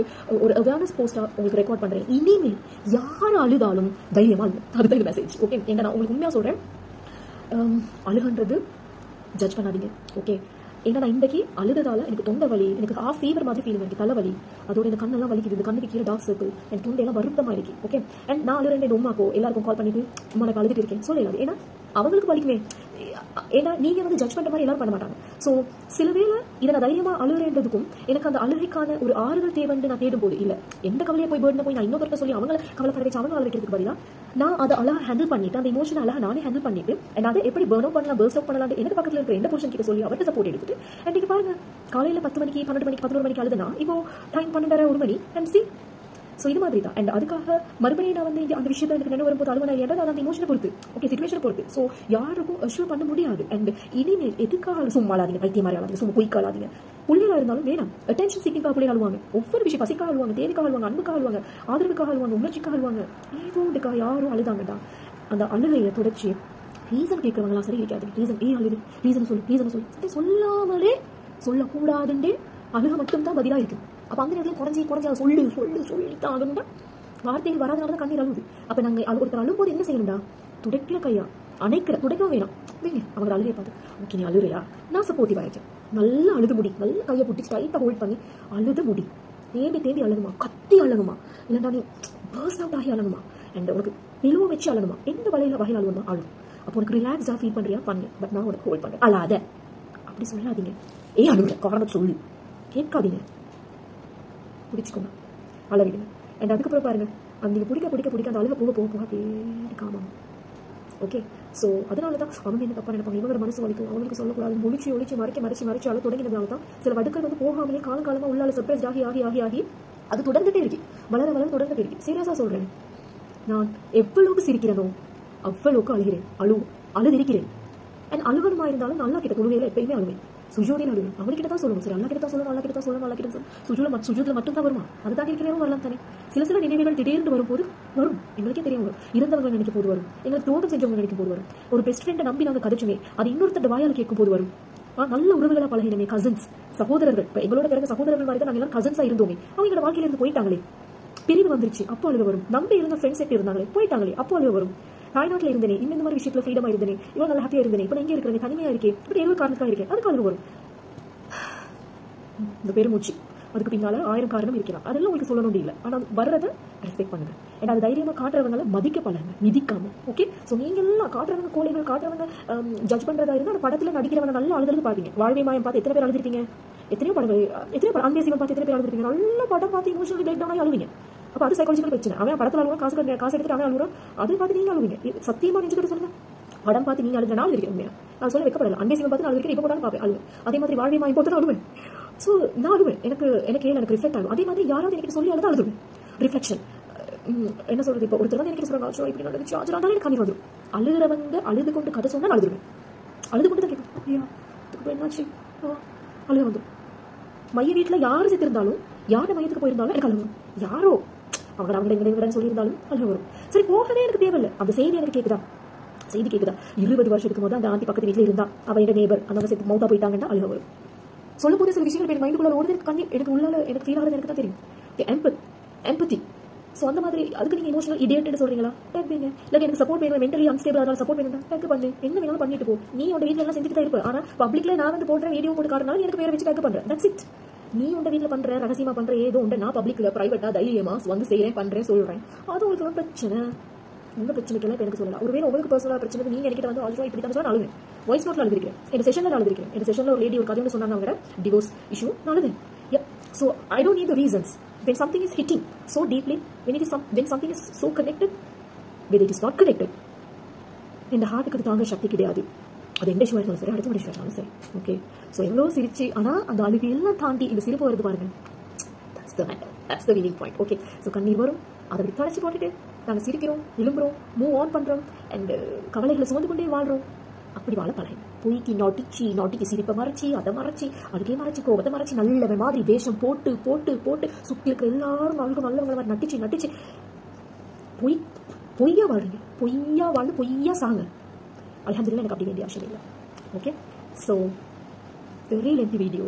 ஒரு அவேர்னஸ் போஸ்ட்டாக உங்களுக்கு ரெக்கார்ட் பண்ணுறேன். இனிமேல் யார் அழுதாலும் தைரியமாக அதுதான் இந்த மெசேஜ். ஓகே, ஏன்னா நான் உங்களுக்கு உண்மையாக சொல்கிறேன், அழுகன்றது ஜட்ஜ் பண்ணாதீங்க. ஓகே, ஏன்னா நான் இன்றைக்கி அழுததால் எனக்கு தொண்டை வலி, எனக்கு ஃபீவர் மாதிரி ஃபீல் எனக்கு தலைவலி, அதோட இந்த கண்ணெல்லாம் வலிக்குது, இந்த கண்ணுக்கு கீழே டார்க் சர்க்கிள், எனக்கு தொண்டையெல்லாம் வருத்தமாக இருக்கு. ஓகே, அண்ட் நான் அழுகிறேன் என் உமாக்கோ எல்லாருக்கும் கால் பண்ணிட்டு உமா எனக்கு அழுதுட்டு இருக்கேன் சொல்லலாது. ஏன்னா அவங்களுக்கு வலிக்குமே. ஏன்னா நீங்கள் வந்து ஜட்ஜ் பண்ணுற மாதிரி எல்லாரும் பண்ண மாட்டாங்க. ஸோ சில வேளை இதை நான் தைரியமாக அழுகிறேன்றதுக்கும் எனக்கு அந்த அழுகைக்கான ஒரு ஆறுதல் தேவைன்னு நான் தேடும் போது இல்லை எந்த கவலையை போய் பேர்டு போய் நான் இன்னொருத்த சொல்லி அவங்களை கவலைப்பட வச்சு அவங்க அழுகிறதுக்கு பதிலாக நான் அதை அழகாக ஹேண்டில் பண்ணிட்டு அந்த இமோஷனை அழகாக நானே ஹேண்டில் பண்ணிட்டு அண்ட் அதை எப்படி பேர்ன் அவுட் பண்ணலாம், பர்ஸ்ட் அவுட் பண்ணலாம், எனக்கு பக்கத்தில் இருக்கிற எந்த புருஷன் கிட்ட சொல்லி அவர்கிட்ட சப்போர்ட் எடுத்துட்டு அண்ட் நீங்கள் பாருங்க காலையில் 10 மணிக்கு 12 மணிக்கு 11 மணிக்கு அழுதுனா இப்போ டைம் 12:30 1 மணி அண்ட் சி. ஸோ இது மாதிரி தான். அண்ட் அதுக்காக மறுபடியும் நான் வந்து அந்த விஷயத்தை எனக்கு நினைவு வரும்போது அழுவனா இல்லையா அந்த இமோஷனை பொறுத்து, ஓகே சிச்சுவேஷனை பொறுத்து. ஸோ யாருக்கும் அஷ்யூர் பண்ண முடியாது. அண்ட் இனிமேல் எதுக்காக சும்மா அழாதீங்க, பைத்தியம் மாதிரி அழாதீங்க, சும்மா பொய்க்காக அழாதீங்க. பிள்ளைகளாக இருந்தாலும் வேணாம், அட்டென்ஷன் சீக்கிங்காக பிள்ளைகள் அழுவாங்க, ஒவ்வொரு விஷயம் பசிக்காக அழுவாங்க, தேவைக்காக அழுவாங்க, அன்புக்காக அழுவாங்க, ஆதரவுக்காக அழுவாங்க, உணர்ச்சிக்காக அழுவாங்க, ஏதோ ஒன்றுக்காக யாரும் அழுதாங்கடா. அந்த அழுகையை தொடர்ச்சி ரீசன் கேட்குறவங்களாம் சரி இருக்காது. ரீசன் அழுது ரீசன் சொல்லி சொல்லாமலே சொல்லக்கூடாதுண்டே அழுக மட்டும்தான் பதிலாக இருக்குது. அப்போ அந்த நேரத்தில் குறைஞ்சி சொல்லித்தான் ஆகணும்டா. வார்த்தைகள் வராதனால தான் கண்ணீர் அழுகுது. அப்போ நாங்கள் ஒருத்தர் அழும்போது என்ன செய்யணும்டா, துடைக்கிற கையா அணைக்கிற துடைக்கவும் வேணாம் வைங்க. அவங்க அழுகையை பார்த்து ஓகே நீ அழுறியா, நான் சப்போர்ட்டிவாக இருக்கேன். நல்லா அழுது முடி, நல்லா கையை பிடிச்சி டைட்டாக ஹோல்ட் பண்ணி அழுது முடி. தேம்பி அழகுமா, கத்தி அழகுமா, இல்லைன்னா நீ பர்ஸ்ட் அவுட் ஆகி அழகுமா, அண்ட் உனக்கு நிலுவை வச்சு அழகுமா, எந்த வகையில் அழுவமா அழு. அப்போ உனக்கு ரிலாக்ஸ்டாக ஃபீல் பண்ணுறியா பண்ணு, பட் நான் உனக்கு ஹோல்ட் பண்ணுறேன். அழாத அப்படி சொல்லாதீங்க. அழுகுற காரணம் சொல்லு, கேட்காதீங்க, பிடிச்சிக்கோங்க, அழவிடுங்க. அண்ட் அதுக்கப்புறம் பாருங்க, அந்த நீங்கள் பிடிக்க அந்த அழுக போக அப்படியே காமாம். ஓகே, ஸோ அதனால தான் அவங்க என்ன தப்பாக நினைப்பாங்க, இவங்க மனசு வலிக்கும், அவங்களுக்கு சொல்லக்கூடாது, ஒழிச்சு மறைச்சு அழ தொடங்கினதால தான் சில வடுக்கள் போகாமலே காலமாக உள்ளால சர்ப்ரைஸ் ஆகி அது தொடர்ந்துட்டே இருக்கு, வளர தொடர்ந்துட்டே இருக்கு. சீரியஸாக சொல்கிறேன், நான் எவ்வளவுக்கு சிரிக்கிறேனோ அவ்வளவுக்கு அழுகிறேன், அழுதிருக்கிறேன். அண்ட் அழுவணுமா இருந்தாலும் நல்லா கிட்ட தொழுகையில் எப்பயுமே அழுவேன், சுஜூதியில் அழுவேன். அவங்ககிட்ட தான் சொல்லணும், சரி அல்லா கிட்ட தான் சொல்லணும். சுஜூதில் மட்டும் தான் வருமா, அது தான் இருக்கிறேன் வரலாம் தானே. சில நினைவுகள் திடீர்னு வரும்போது வரும், எங்களுக்கே தெரியும் வரும். இறந்தவங்க நினைக்கும் போது வரும், எங்களுக்கு துரோகம் செஞ்சவங்க நினைக்கும் போது வரும். ஒரு பெஸ்ட் ஃப்ரெண்டை நம்பி நாங்கள் கதைச்சுமே, அது இன்னொருத்தர் வாயால் கேட்கும் போது வரும். நல்ல உறவுகளாக பழகினமே, கசின்ஸ், சகோதரர்கள். இப்போ எங்களோட பிறகு சகோதரர்கள் மாதிரி தான் நாங்கள் எல்லாம் கசின்ஸாக இருந்தோமே, அவங்க எங்களோட வாழ்க்கையில இருந்து போயிட்டாங்களே, பிரிவு வந்துருச்சு, அப்போ அழுக வரும். நம்பி இருந்த ஃப்ரெண்ட்ஸ் எப்படி இருந்தாங்களே, போயிட்டாங்களே, அப்போ அழுக வரும். தாய்நாட்டில் இருந்தேனே, இந்த மாதிரி விஷயத்துல ஃப்ரீடமா இருந்தேனே, இவ்வளவு நல்லா ஹாப்பியா இருந்தேனே, இப்போ எங்கே இருக்கிறேன், தனிமையா இருக்கேன், இப்படி ஏதோ காரணத்துக்காக இருக்கேன், அதுக்கு அழுக வரும். இந்த பெருமூச்சு, அதுக்கு பின்னால 1000 காரணம் இருக்கலாம், அதெல்லாம் உங்களுக்கு சொல்லணும் இல்லை. ஆனால் வர்றதை ரெஸ்பெக்ட் பண்ணுங்க. ஏன்னா அது தைரியமா காட்டுறவங்களை மதிக்க பழங்க, மிதிக்காம. ஓகே, ஸோ நீங்க எல்லாம் காட்டுறவங்க கோழைகள், காட்டுறவங்க ஜட்ஜ் பண்றதா இருந்தால் அந்த படத்துல நடிக்கிறவங்க நல்லா அழுது பாத்தீங்க. வாழ்வை மாயம் பார்த்து எத்தனை பேர் அழுதுருப்பீங்க, எத்தனையோ படம் அன்பே சிவம் பார்த்து எத்தனை பேர் அழுதுருப்பீங்க. நல்ல படம் பார்த்து இமோஷனல் பிரேக் டவுன் ஆகி அழுவீங்க. அப்போ அது சைக்காலஜிக்கல் பிரச்சனை. அவன் படத்தில் அழுவா, காசு எடுத்துட்டு அவன் அழுவுறான், அதை பார்த்து நீங்க அழுவீங்க. சத்தியமா நெஞ்சுக்கிட்டு சொல்லுங்க, படம் பார்த்து நீங்க அழுத நாள் இருக்கிறேன். நான் சொல்ல வைக்கப்படல, அன்பே சிவம் பார்த்து நான் அழுகிறேன், இப்போ போட்டாலும் பார்ப்பேன் அழுவேன். அதே மாதிரி வாழ்வை மாயம் போட்டு அழுவேன். ஸோ நான் அழுவேன், எனக்கு ரிஃப்ளெக்ட் ஆகும். அதே மாதிரி யாராவது எனக்கு சொல்லி அழுது அழுதுவேன். ரிஃப்ளெக்ஷன் என்ன சொல்றது, இப்போ ஒருத்தர் வந்து எனக்கு சொல்றாங்க இப்படி நடந்துச்சு, அதனால எனக்கு கண்ணீர் வந்துடும். அழுகிறவங்க அழுது கொண்டு கதை சொன்னா அழுதுருவேன், அழுது கொண்டு தான் கேட்பேன், ஐயா என்னாச்சு, அழுக வந்துடும். மைய வீட்டில் யார் செத்திருந்தாலும், யார் மையத்துக்கு போயிருந்தாலும் எனக்கு அழுகும். யாரோ அவங்க எங்கன்னு சொல்லியிருந்தாலும் அழுக வரும். சரி போகவே எனக்கு தேவையில்லை, அந்த செய்தி எனக்கு கேட்குதா, 20 வருஷத்துக்கு முதல் அந்த ஆண்டி பக்கத்து வீட்டில் இருந்தா, அவ என் நேபர், அந்த சேர்த்து மௌத்தா போயிட்டாங்கன்னா அழுக வரும். சொல்லும் போது சில விஷயங்கள் எனக்கு மைண்டுக்குள்ள ஓடுது, எனக்கு உள்ளால எனக்கு ஃபீல் ஆகுது, எனக்கு தான் தெரியும். எம்பத்தி. ஸோ அந்த மாதிரி அதுக்கு நீங்கள் இமோஷனல் இடியட்னு சொல்றீங்களா, கேட்பீங்க. இல்லை எனக்கு சப்போர்ட் வேணும், மென்டலி அன்ஸ்டேபிள், அதனால சப்போர்ட் வேணும், கேட்க பண்ணு, என்ன வேணாலும் பண்ணிட்டு போ. நீ உங்க வீட்டில் எல்லாம் செஞ்சுட்டு தான் இருப்ப, ஆனால் பப்ளிக்ல நான் வந்து போடுற வீடியோ போட்டு காரணம் எனக்கு பேரை வச்சு கேட்க பண்றேன். That's it. நீ உங்க வீட்டில் பண்ற, ரகசியமா பண்ற ஏதோ உண்டு, நான் பப்ளிக்ல பிரைவேட்டா தைரியமா வந்து செய்யறேன், பண்றேன், சொல்றேன். அது உங்களுக்கு பிரச்சனை. இந்த பிரச்சனைக்கெல்லாம் இப்போ எனக்கு சொல்லலாம். ஒருவேளை உங்களுக்கு பர்சனலாக பிரச்சனை நீங்க என்கிட்ட வந்து ஆல்ரெடி இப்படி தான் நான் அழுவேன். வாய்ஸ் நோட்ல அழுதுருக்கேன், இந்த செஷன்ல அழுதுருக்கேன். இந்த செஷன்ல ஒரு லேடி ஒரு கதை சொன்னாங்க, அவங்க டிவோர்ஸ் இஷ்யூ, நான் அழுது. So I don't need the reasons. When something is hitting so deeply, when something is so connected, when it is not connected, இந்த ஹார்ட்டுக்கு தாங்க சக்தி கிடையாது. அது எந்த இஷ்யூ இருந்தாலும் சரி, அடுத்த ஒரு இஷ்யூ இருந்தாலும் சரி. ஓகே, ஸோ எவ்வளோ சிரிச்சு, ஆனால் அந்த அழுகு எல்லாம் தாண்டி இந்த சிரிப்பு வருது பாருங்க, that's the winning point. Okay, so கண்ணீர் வரும், அதை அப்படி தொடச்சி போட்டுட்டு நாங்கள் சிரிக்கிறோம், எழும்புறோம், மூவ் ஆன் பண்ணுறோம், அண்ட் கவலைகளை சுமந்து கொண்டே வாழ்கிறோம். அப்படி வாழ பழகும். பொய்க்கு நொட்டிக்கு சிரிப்பை மறைச்சி, அதை மறைச்சி, அதுக்கே மறைச்சி, கோபத்தை மறைச்சி, நல்ல மாதிரி வேஷம் போட்டு போட்டு போட்டு சுற்றி இருக்கிற எல்லாரும் நல்லவங்களை மாதிரி நட்டிச்சு பொய்யா வாழ்றீங்க, பொய்யா வாழ்ந்து பொய்யா சாங்க. அல்ஹம்துலில்லாஹ் எனக்கு அப்படி வேண்டிய அவசியம் இல்லை. Okay, so very lengthy video.